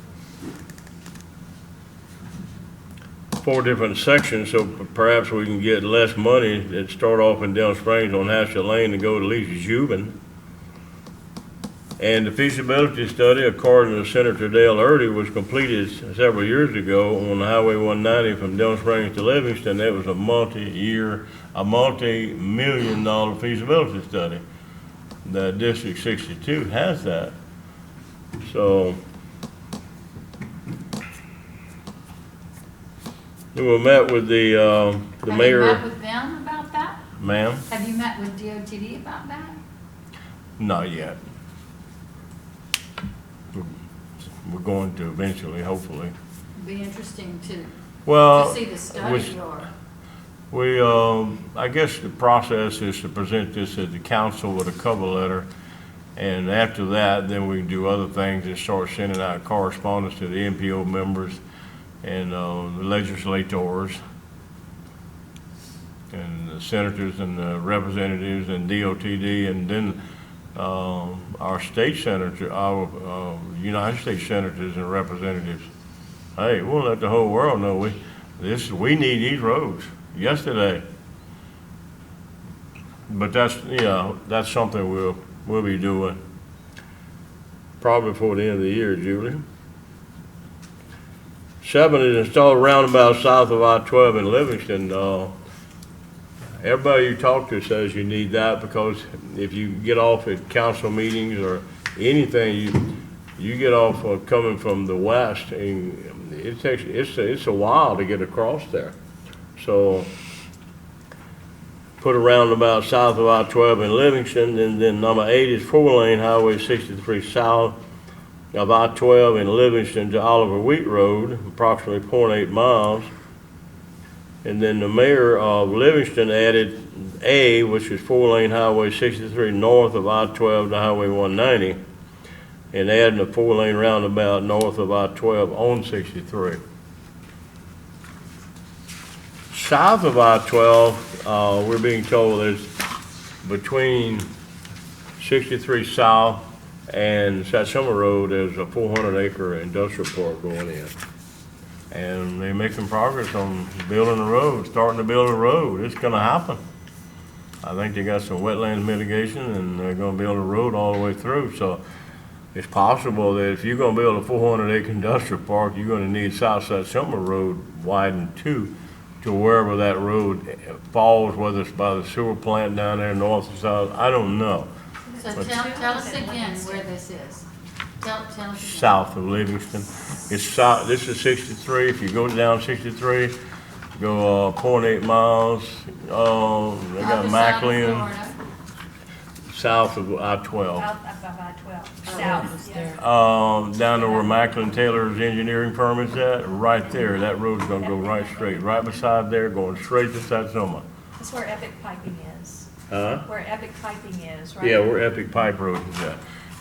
sections, so perhaps we can get less money and start off in Denham Springs on Hatchell Lane and go to Lisa Jubin. And the feasibility study, according to Senator Dale Early, was completed several years ago on Highway 190 from Denham Springs to Livingston. That was a multi-million-dollar feasibility study. The District 62 has that. So we met with the mayor. Have you met with them about that? Ma'am? Have you met with DOTD about that? Not yet. We're going to eventually, hopefully. It'd be interesting to Well, see the study or. I guess the process is to present this at the council with a cover letter. And after that, then we can do other things and start sending out correspondence to the MPO members and the legislators and the senators and the representatives and DOTD, and then our state senator, our United States senators and representatives. Hey, we'll let the whole world know we need these roads yesterday. But that's something we'll be doing probably before the end of the year, Julie. 7 is installed roundabout south of I-12 in Livingston. Everybody you talk to says you need that, because if you get off at council meetings or anything, you get off coming from the west, and it's a while to get across there. So put a roundabout south of I-12 in Livingston, and then number 8 is 4-lane Highway 63 south of I-12 in Livingston to Oliver Wheat Road, approximately 0.8 miles. And then the mayor of Livingston added A, which is 4-lane Highway 63 north of I-12 to Highway 190, and adding a 4-lane roundabout north of I-12 on 63. South of I-12, we're being told there's between 63 South and Satsuma Road, there's a 400-acre industrial park going in. And they're making progress on building the road, starting to build a road. It's gonna happen. I think they got some wetland mitigation, and they're gonna build a road all the way through, so it's possible that if you're gonna build a 400-acre industrial park, you're gonna need South Satsuma Road widened too, to wherever that road falls, whether it's by the sewer plant down there, north or south, I don't know. So tell us again where this is. Tell us again. South of Livingston. It's south, this is 63, if you go down 63, go, 0.8 miles, they got Other side of Macklin, Florida. south of I-12. Out by I-12, south, yeah. Down to where Macklin Taylor's engineering firm is at, right there, that road's gonna go right straight, right beside there, going straight to Satsuma. That's where Epic Piping is, Huh? where Epic Piping is, right? Yeah, where Epic Pipe Road is at.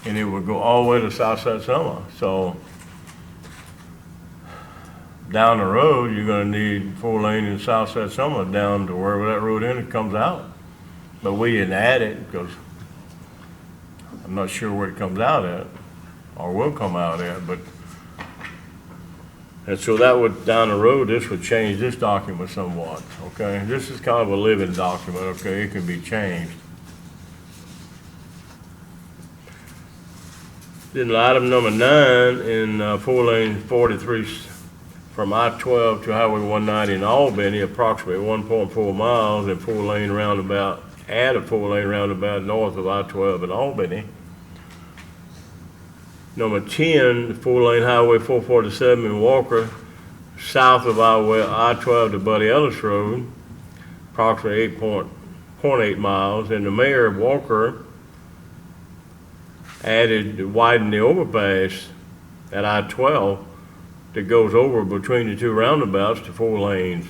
And it would go all the way to South Satsuma, so down the road, you're gonna need 4-lane in South Satsuma down to wherever that road ends, it comes out. But we didn't add it, because I'm not sure where it comes out at, or will come out at, but. And so that would, down the road, this would change this document somewhat, okay? This is kind of a living document, okay? It can be changed. Then item number 9, in 4-lane 43 from I-12 to Highway 190 in Albany, approximately 1.4 miles, and 4-lane roundabout, add a 4-lane roundabout north of I-12 in Albany. Number 10, 4-lane Highway 447 in Walker, south of I-12 to Buddy Ellis Road, approximately 8.8 miles, and the mayor of Walker widened the overpass at I-12 that goes over between the two roundabouts to 4 lanes.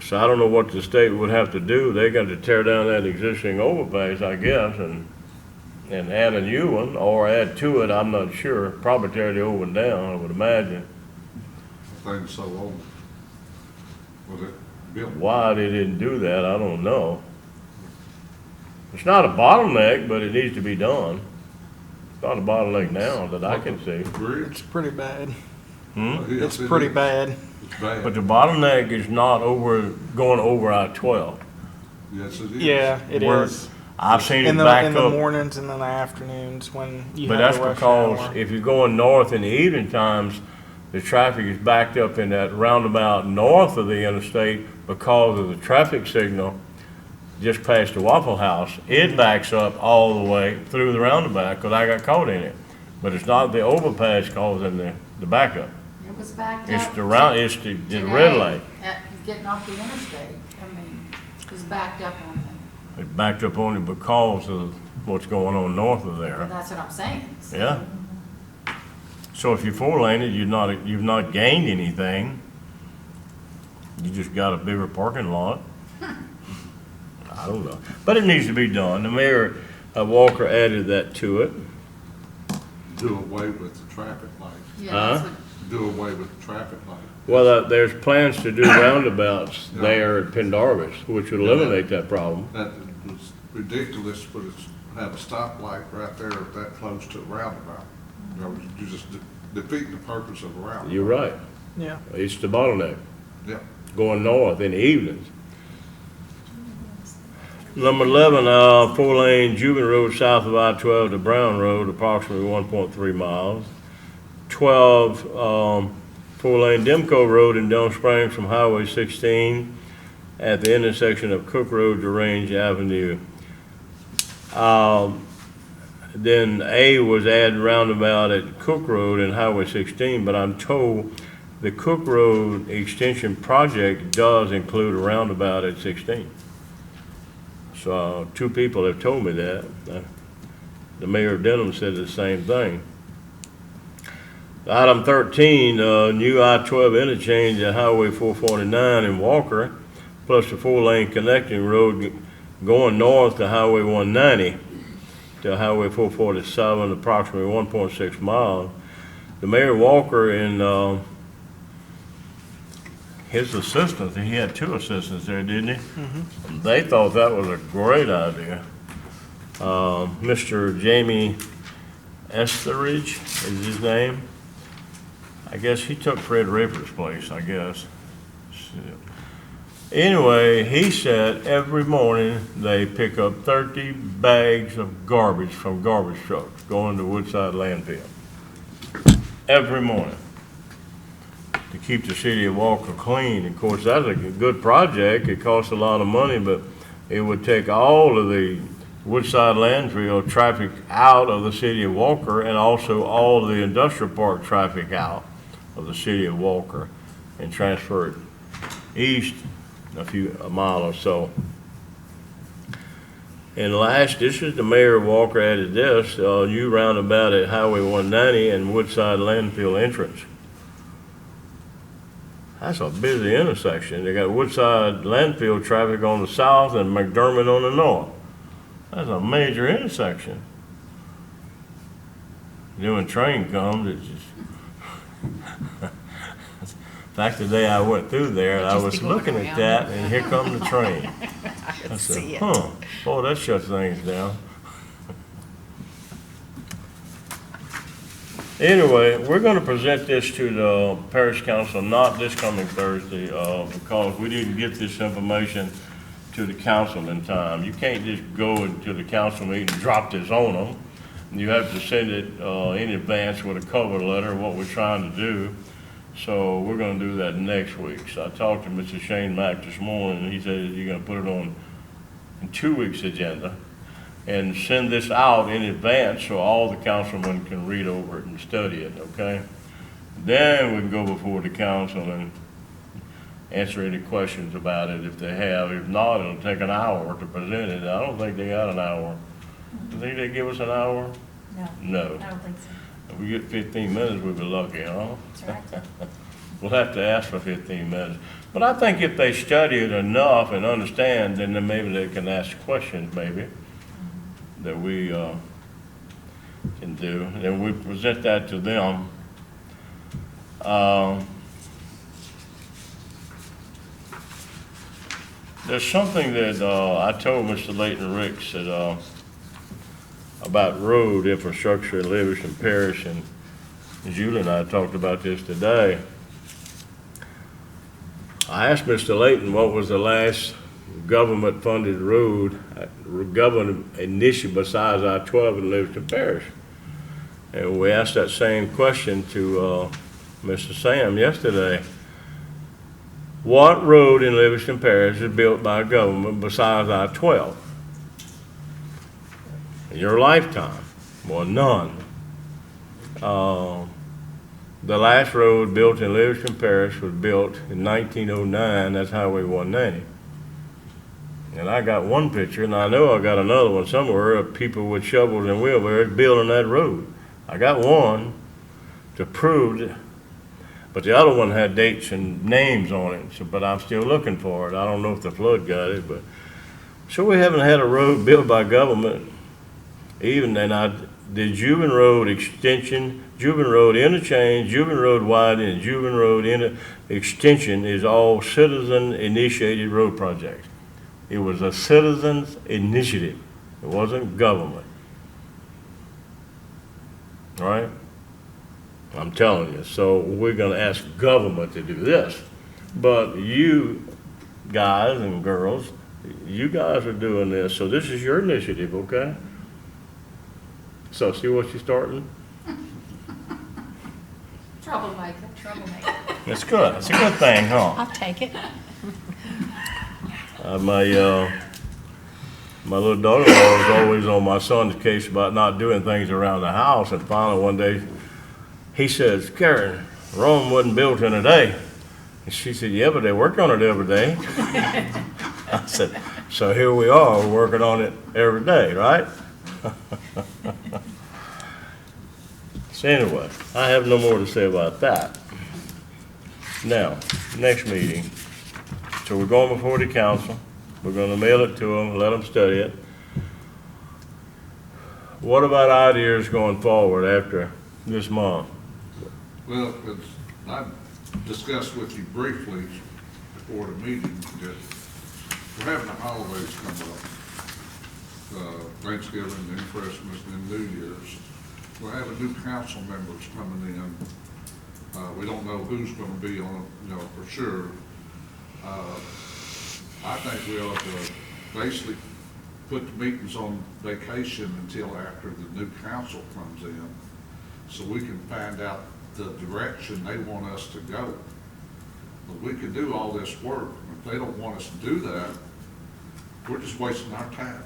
So I don't know what the state would have to do. They got to tear down that existing overpass, I guess, and add a new one, or add to it, I'm not sure. Probably tear the old one down, I would imagine. Thing's so old. Was it built? Why they didn't do that, I don't know. It's not a bottleneck, but it needs to be done. It's not a bottleneck now that I can see. Bridge? It's pretty bad. Hmm? Yes, It's it pretty is. bad. It's bad. But the bottleneck is not going over I-12. Yes, it is. Yeah, it Where- is. I've seen it In the back in the up. mornings and in the afternoons when you But have that's the rush because hour. if you're going north in the evening times, the traffic is backed up in that roundabout north of the interstate because of the traffic signal just past the Waffle House. It backs up all the way through the roundabout because I got caught in it. But it's not the overpass causing the backup. It was backed up. It's the red light. Getting off the interstate, I mean, it was backed up on them. It backed up only because of what's going on north of But there. that's what I'm saying. So- Yeah. So if you're 4-laned, you've not gained anything. You just got a bigger parking lot. I don't know, but it needs to be done. The mayor of Walker added that to it. Do away with the traffic light. Yeah, that's Huh? what, Do away with the traffic light. Well, there's plans to do roundabouts there at Pendarvis, which would eliminate that problem. That was ridiculous, but it's, have a stoplight right there that close to a roundabout. You know, you're just defeating the purpose of a roundabout. You're right. Yeah. It's the bottleneck Yeah. going north in the evenings. Number 11, 4-lane Juban Road south of I-12 to Brown Road, approximately 1.3 miles. 12, 4-lane Demco Road in Dome Springs from Highway 16 at the intersection of Cook Road to Range Avenue. Then A was added roundabout at Cook Road and Highway 16, but I'm told the Cook Road extension project does include a roundabout at 16. So 2 people have told me that. The mayor of Denham said the same thing. Item 13, new I-12 interchange at Highway 449 in Walker, plus the 4-lane connecting road going north to Highway 190 to Highway 447, approximately 1.6 miles. The mayor of Walker, in his assistants, he had 2 assistants there, didn't he? They thought that was a great idea. Mr. Jamie Etheridge is his name. I guess he took Fred Ripper's place, I guess. Anyway, he said every morning they pick up 30 bags of garbage from garbage trucks going to Woodside landfill. Every morning. To keep the city of Walker clean. Of course, that's a good project. It costs a lot of money, but it would take all of the Woodside landfill traffic out of the city of Walker and also all of the industrial park traffic out of the city of Walker and transfer it east a mile or so. And this is the mayor of Walker added this, you roundabout at Highway 190 and Woodside landfill entrance. That's a busy intersection. They got Woodside landfill traffic on the south and McDermott on the north. That's a major intersection. Then when train comes, it's just. In fact, the day I went through there, I was looking at that, and here come the train. I said, boy, that shuts things down. Anyway, we're going to present this to the parish council, not this coming Thursday, because we didn't get this information to the council in time. You can't just go into the council meeting and drop this on them. You have to send it in advance with a cover letter, what we're trying to do. So we're going to do that next week. So I talked to Mr. Shane Mack this morning, and he said you're going to put it on in 2 weeks' agenda and send this out in advance so all the councilmen can read over it and study it, okay? Then we can go before the council and answer any questions about it if they have. If not, it'll take an hour to present it. I don't think they got an hour. Do you think they give us an hour? No. No. I don't think so. If we get 15 minutes, we'll be lucky, huh? That's right. We'll have to ask for 15 minutes. But I think if they study it enough and understand, then maybe they can ask questions, maybe, that we can do. And we present that to them. There's something that I told Mr. Leighton Ricks that about road infrastructure in Livingston Parish, and Julie and I talked about this today. I asked Mr. Leighton what was the last government-funded road, government initiative besides I-12 in Livingston Parish. And we asked that same question to Mr. Sam yesterday. What road in Livingston Parish is built by government besides I-12? In your lifetime? Well, none. The last road built in Livingston Parish was built in 1909. That's Highway 190. And I got one picture, and I know I got another one somewhere of people with shovels and wheelbarrows building that road. I got one to prove it, but the other one had dates and names on it, so, but I'm still looking for it. I don't know if the flood got it, but so we haven't had a road built by government. Even then, the Juban Road extension, Juban Road interchange, Juban Road widening, and Juban Road extension is all citizen-initiated road projects. It was a citizens' initiative. It wasn't government. All right? I'm telling you. So we're going to ask government to do this. But you guys and girls, you guys are doing this. So this is your initiative, okay? So see what you're starting? Troublemaker. Troublemaker. It's good. It's a good thing, huh? I'll take it. My little daughter-in-law was always on my son's case about not doing things around the house, and finally one day he says, Karen, Rome wasn't built in a day. And she said, yeah, but they work on it every day. I said, so here we are, we're working on it every day, right? So anyway, I have no more to say about that. Now, next meeting. So we're going before the council. We're going to mail it to them, let them study it. What about ideas going forward after this month? Well, I've discussed with you briefly before the meeting that we're having the holidays come up. Thanksgiving, then Christmas, then New Year's. We're having new council members coming in. We don't know who's gonna be on, for sure. I think we ought to basically put the meetings on vacation until after the new council comes in, so we can find out the direction they want us to go. But we can do all this work. If they don't want us to do that, we're just wasting our time.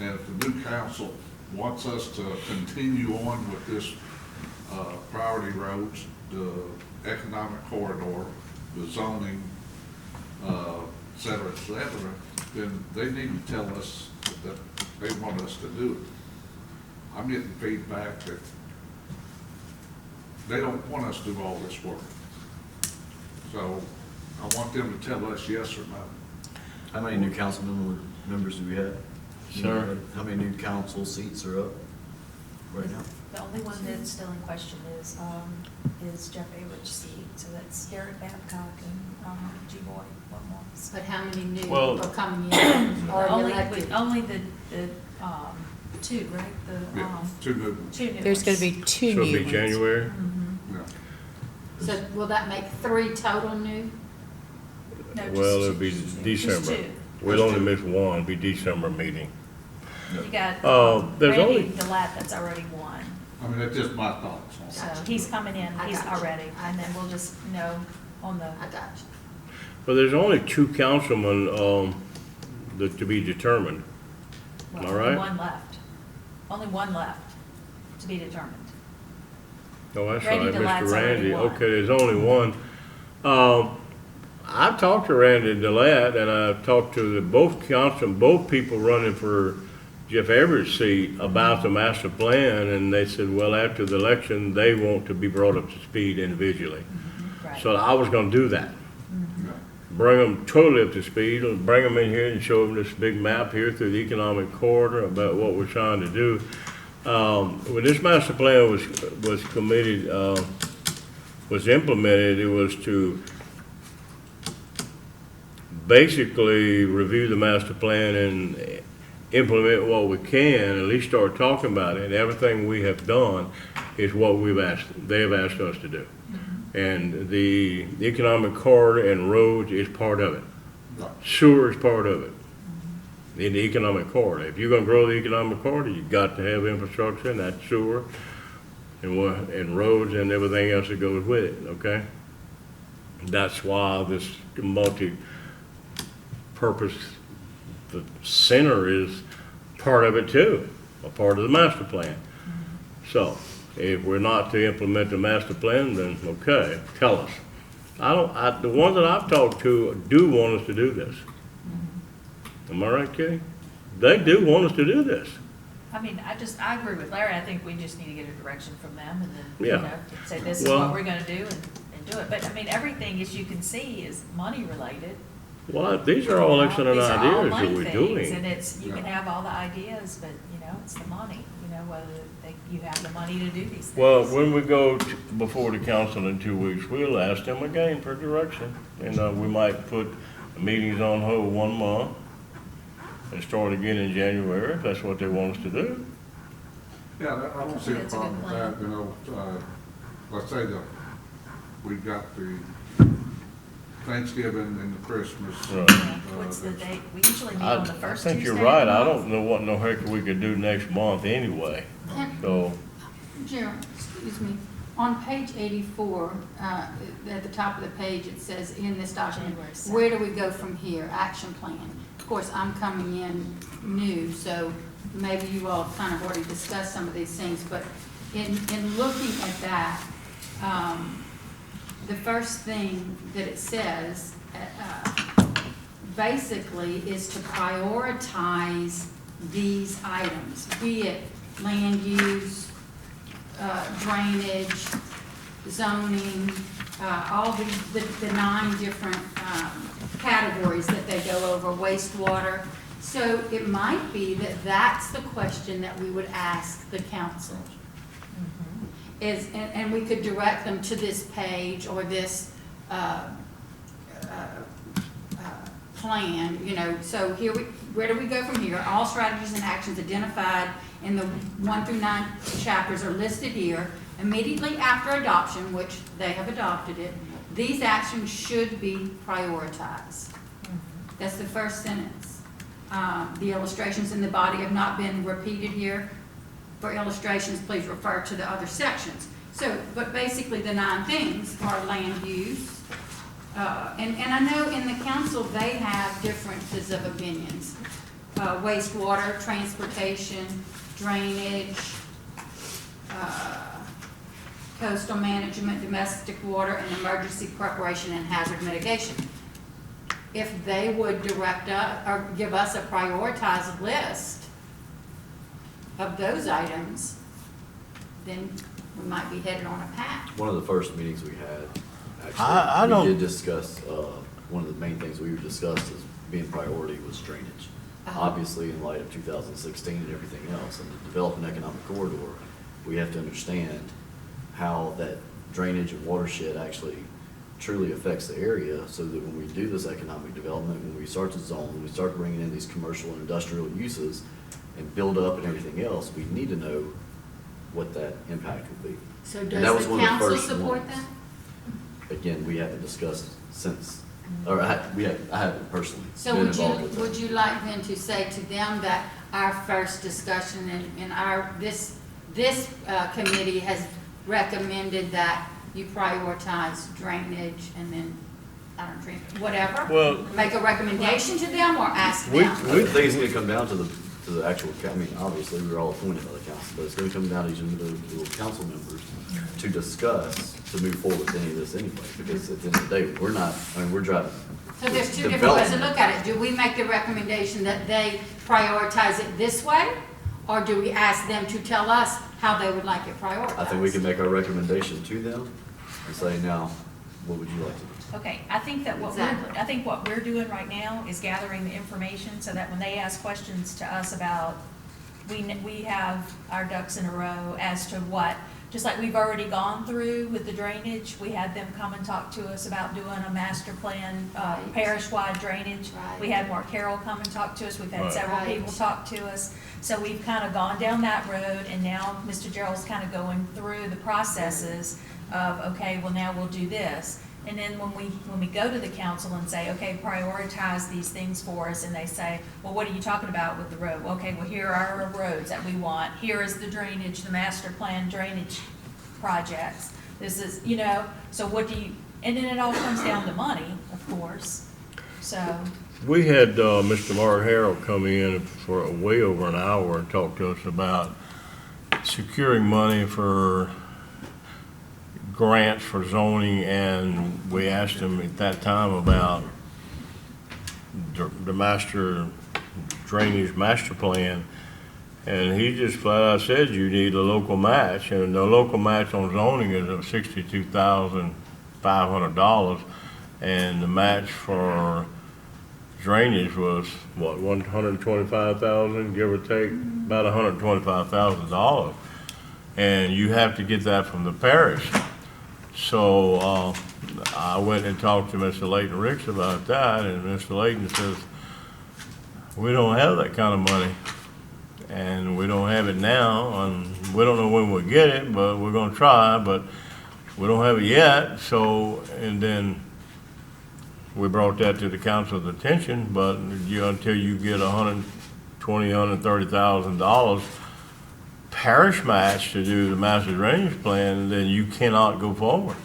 And if the new council wants us to continue on with this, priority roads, the economic corridor, the zoning, et cetera, then they need to tell us that they want us to do it. I'm getting feedback that they don't want us to do all this work. So I want them to tell us yes or no. How many new council members do we have? Sir? How many new council seats are up right now? The only one that's still in question is Jeff Avery's seat, so that's Derek Babcock and, G-Boy, one more. But how many new Well- are coming in or Only, elected? only the, two, right? Yeah, two new ones. Two new There's going ones. to be two So new it'll be ones. January? Mhm. Yeah. So will that make 3 total new? No, just Well, it'll two. be Just December. two. We'll only miss one, it'll be December meeting. You got, there's Randy only- Delat, that's already one. I mean, that's just my thoughts on it. So he's coming in, I he's got you. already, and then we'll just know on the, I got you. But there's only 2 councilmen, that to be determined. well, All only right. one left. Only one left to be determined. Oh, that's Randy right, Delat's Mr. already Randy. won. Okay, there's only one. I've talked to Randy Delat, and I've talked to both people running for Jeff Everett's seat about the master plan, and they said, well, after the election, they want to be brought up to speed individually. Right. So I was gonna do that. Yeah. Bring them totally up to speed, and bring them in here and show them this big map here through the economic corridor about what we're trying to do. When this master plan was committed, was implemented, it was to basically review the master plan and implement what we can, at least start talking about it. And everything we have done is what they have asked us to do. And the economic corridor and roads is part of it. Right. Sewer is part of it. In the economic corridor. If you're gonna grow the economic corridor, you've got to have infrastructure, and that's sewer, and roads and everything else that goes with it, okay? That's why this multi-purpose, the center is part of it too, a part of the master plan. So, if we're not to implement the master plan, then okay, tell us. The ones that I've talked to do want us to do this. Am I right, Kitty? They do want us to do this. I mean, I agree with Larry, I think we just need to get a direction from them and then, you Yeah. know, say this is Well- what we're gonna do and do it. But I mean, everything, as you can see, is money related. Well, these are all excellent These are all ideas that money we're things, doing. and it's, you can Yeah. have all the ideas, but, you know, it's the money, you know, whether you have the money to do these things. Well, when we go before the council in 2 weeks, we'll ask them again for direction. And, we might put the meetings on hold 1 month and start again in January, if that's what they want us to do. Yeah, I don't see a That's a good problem with that, let's say we've got the Thanksgiving and the Christmas. Right. Yeah, what's the date? We usually meet I on the first Tuesday. think you're of the right. I month. don't know what no heck we could do next month anyway. So, Jeremy, excuse me, on page 84, at the top of the page, it says, in this document, January 2nd. where do we go from here? Action plan. Of course, I'm coming in new, so maybe you all kind of already discussed some of these things, but in looking at that, the first thing that it says, basically, is to prioritize these items, be it land use, drainage, zoning, all the 9 different categories that they go over, wastewater. So it might be that that's the question that we would ask the council. And we could direct them to this page or this plan, you know, so here where do we go from here? All strategies and actions identified in the 1 through 9 chapters are listed here. Immediately after adoption, which they have adopted it, these actions should be prioritized. That's the first sentence. The illustrations in the body have not been repeated here. For illustrations, please refer to the other sections. So, but basically the 9 things are land use. And I know in the council, they have differences of opinions. Wastewater, transportation, drainage, coastal management, domestic water, and emergency preparation and hazard mitigation. If they would direct us or give us a prioritized list of those items, then we might be headed on a path. One of the first meetings we had, I actually, don't- we did discuss, one of the main things we discussed as being priority was drainage. Obviously, in light of 2016 and everything else, and to develop an economic corridor, we have to understand how that drainage and watershed actually truly affects the area, so that when we do this economic development, when we start to zone, when we start bringing in these commercial and industrial uses and build up and everything else, we need to know what that impact will be. So And that does was the one of the council first support ones. that? Again, we haven't discussed since, or I haven't personally So been would you, involved with that. would you like then to say to them that our first discussion in our, this committee has recommended that you prioritize drainage and then, I don't drink, whatever? Well- Make a recommendation to them or ask We- them? I think it's gonna come down to the actual, I mean, obviously, we're all appointed by the council, but it's gonna come down to each individual council members to discuss, to move forward with any of this anyway, because at the end of the day, we're not, I mean, we're driving. So there's two different ways to look at it. Do we make the recommendation that they prioritize it this way? Or do we ask them to tell us how they would like it prioritized? I think we can make our recommendation to them and say, now, what would you like to do? Okay, I think that Exactly. I think what we're doing right now is gathering the information so that when they ask questions to us about, we have our ducks in a row as to what, just like we've already gone through with the drainage, we had them come and talk to us about doing a master plan, Right. parish-wide drainage. Right. We had Mark Carroll come and talk to us, we've had Right. several Right. people talk to us. So we've kind of gone down that road, and now Mr. Gerald's kind of going through the processes of, okay, well, now we'll do this. And then when we go to the council and say, okay, prioritize these things for us, and they say, well, what are you talking about with the road? Well, okay, well, here are our roads that we want. Here is the drainage, the master plan drainage projects. This is, you know, so what do you, and then it all comes down to money, of course, so. We had Mr. Mark Harrell come in for way over an hour and talk to us about securing money for grants for zoning, and we asked him at that time about the master drainage master plan, and he just flat out said you need a local match, and the local match on zoning is $62,500, and the match for drainage was, what, 125,000, give or take, about $125,000. And you have to get that from the parish. So, I went and talked to Mr. Leighton Ricks about that, and Mr. Leighton says, we don't have that kind of money. And we don't have it now, and we don't know when we'll get it, but we're gonna try, but we don't have it yet. So, and then we brought that to the council's attention, but until you get $130,000 parish match to do the master drainage plan, then you cannot go forward.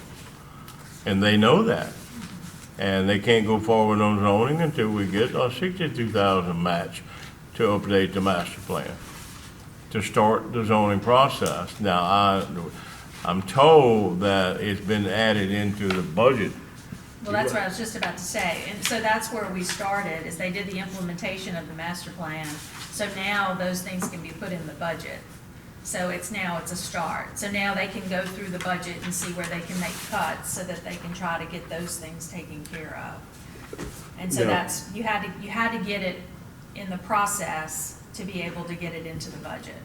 And they know that. And they can't go forward on zoning until we get a $62,000 match to update the master plan, to start the zoning process. Now, I'm told that it's been added into the budget. Well, that's what I was just about to say, and so that's where we started, is they did the implementation of the master plan. So now those things can be put in the budget. So it's a start. So now they can go through the budget and see where they can make cuts so that they can try to get those things taken care of. And so Yeah. you had to get it in the process to be able to get it into the budget.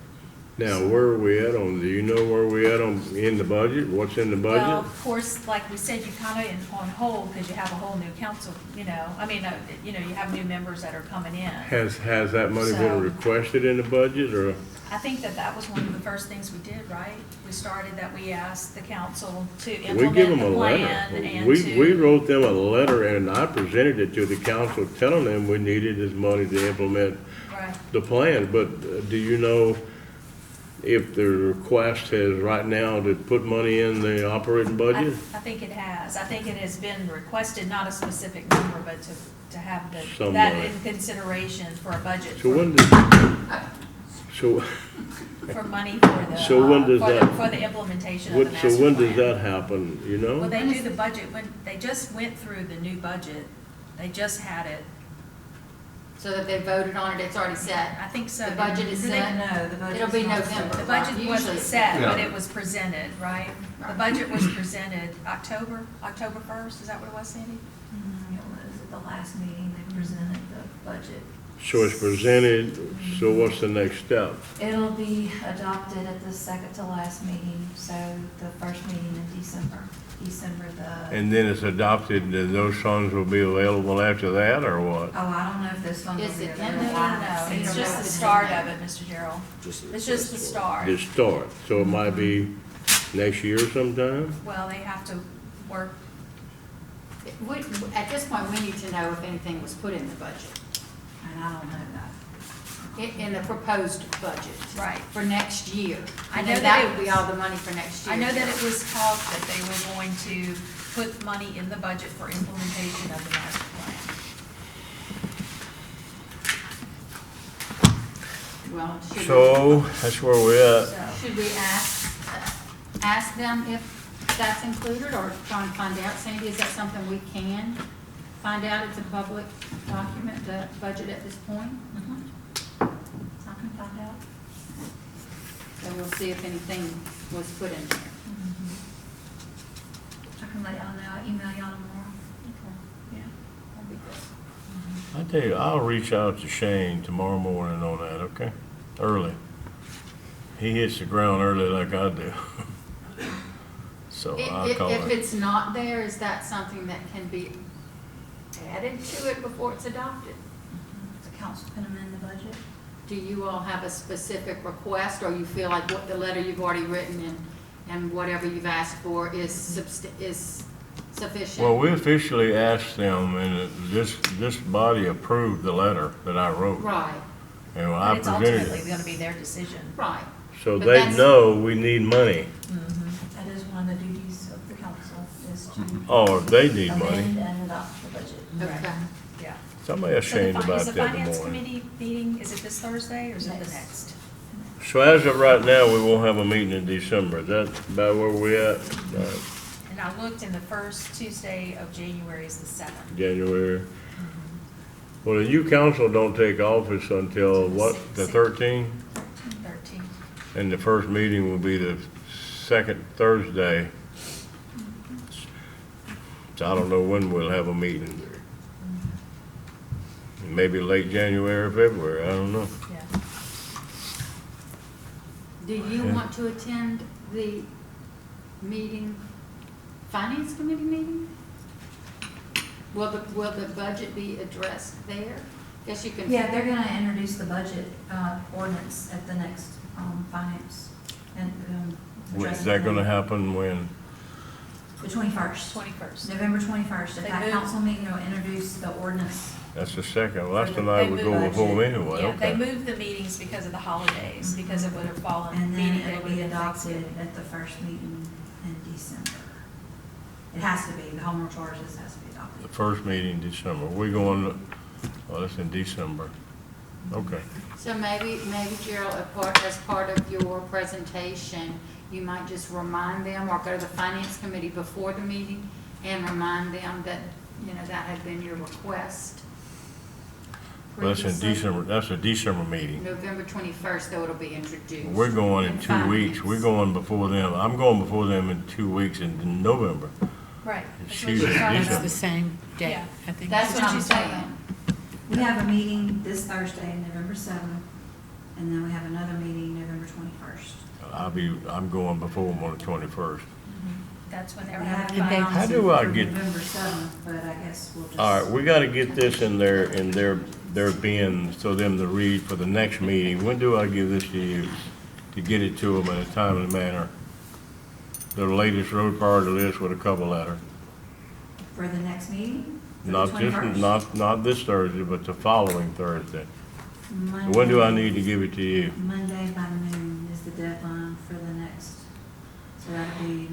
Now, where are we at on, do you know where we at on, in the budget? What's in the Well, budget? of course, like we said, you kind of on hold because you have a whole new council, you have new members that are coming in. Has that money been So- requested in the budget, or? I think that was one of the first things we did, right? We started that we asked the council to We give implement them a the plan letter. and We to. wrote them a letter, and I presented it to the council, telling them we needed this money to implement Right. the plan. But do you know if the request has right now to put money in the operating budget? I think it has. I think it has been requested, not a specific number, but to have Some that money. in consideration for a budget. So when does, so, For money for the. So when does for the- that- For the implementation of the what, master so when does plan. that happen, you know? Well, they do the budget, when, they just went through the new budget. They just had it. So that they voted on it, it's already set. I think so. The budget is Did they- set? No, the budget's It'll be not November. set. The budget Usually wasn't it's set, but Yeah. it was presented, right? The Right. budget was presented October 1st, is that what it was, Sandy? It was at the last meeting, they presented the budget. So it's presented, so what's the next step? It'll be adopted at the second to last meeting, so the first meeting in December the. And then it's adopted, and those funds will be available after that, or what? Oh, I don't know if this one will Is be it in available. there? I haven't seen It's it. just the start of it, Mr. Gerald. Just a It's just the request for it. start. The start, so it might be next year sometime? Well, they have to work, At this point, we need to know if anything was put in the budget, And I don't know that. in the proposed budget. right. For next year. I And know then that that it would be was- all the money for next year. I know that it was talked that they were going to put money in the budget for implementation of the master plan. Well, So, that's where we're at. So, should we ask them if that's included, or try and find out? Sandy, is that something we can find out? It's a public document, the budget at this point? I can find out. So we'll see if anything was put in there. I can let y'all know, I'll email y'all tomorrow. Yeah, that'd be good. I tell you, I'll reach out to Shane tomorrow morning on that, okay? Early. He hits the ground early like I do. So I'll call If him. it's not there, is that something that can be added to it before it's adopted? The council can amend the budget. Do you all have a specific request, or you feel like what the letter you've already written and whatever you've asked for is sufficient? Well, we officially asked them, and this body approved the letter that I wrote. Right, And but I it's presented ultimately it. gonna be their decision. right. So but they that's- know we need money. That is one of the duties of the council, is to Or they need money. amend and adopt the budget. Okay. Yeah. Somebody asked So the Shane fi- about Is the that in the finance morning. committee meeting, is it this Thursday or is it the Next. next? So as of right now, we won't have a meeting in December. Is that about where we at? And I looked, and the first Tuesday of January is the 7th. January? Well, the new council don't take office until what, the 13th? 13. And the first meeting will be the second Thursday. So I don't know when we'll have a meeting. Maybe late January or February, I don't know. Yeah. Do you want to attend the meeting, finance committee meeting? Will the budget be addressed there? Guess you can. Yeah, they're gonna introduce the budget, ordinance at the next, finance. And, Is that gonna happen when? The 21st. 21st. November 21st, at They that moved- council meeting, they'll introduce the ordinance. That's the second. Well, that's the They night we go moved before budget. anyway, Yeah, they okay. moved the meetings because of the holidays, because it would have fallen, And then meeting day it'll would have be been adopted Thanksgiving. at the first meeting in December. It has to be, the home rule charges has to be The adopted. first meeting in December. We going, well, it's in December. Okay. So maybe Gerald, as part of your presentation, you might just remind them, or go to the finance committee before the meeting and remind them that, that had been your request. Well, that's in previously. December, that's a December meeting. November 21st, though, it'll be introduced. We're going in 2 weeks. finance. We're going before them. I'm going before them in 2 weeks in November. Right. That's what She's she in started December. on. The same day, Yeah. I think. That's That's what what I'm she's talking saying. We have a meeting this Thursday, November 7th, and then we have another meeting November 21st. I'm going before them on the 21st. That's when We they're have having it finals. How bounced do I for get- November 7th, but I guess we'll just. All right, we gotta get this in their bin, so them to read for the next meeting. When do I give this to you, to get it to them in a timely manner? The latest road priority list with a cover letter. For the next meeting? For the Not just, 21st? not this Thursday, but the following Thursday. When do I need to give it to you? Monday by noon is the deadline for the next, so that'll be,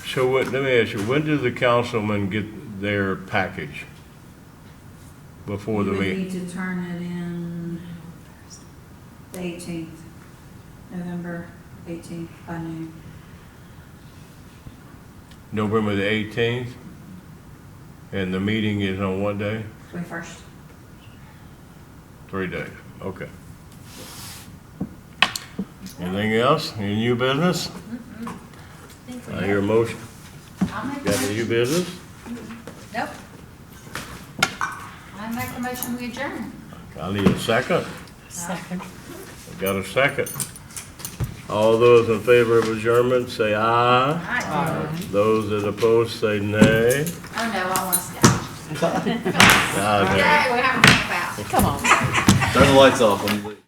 So let me ask you, when do the councilmen get their package? Before the you would meeting? need to turn it in the 18th, November 18th by noon. November the 18th? And the meeting is on what day? 21st. 3 days, okay. Anything else? Any new business? Think we I hear a have- motion. I'll make a Got any new motion, business? Nope. I make a motion, we adjourn. I need a second. Second. I got a second. All those in favor of adjournment, say aye. Those that oppose, say nay. Oh, no, I want to stay. Ayes have it. Okay, we haven't talked about. Turn the lights off when you leave.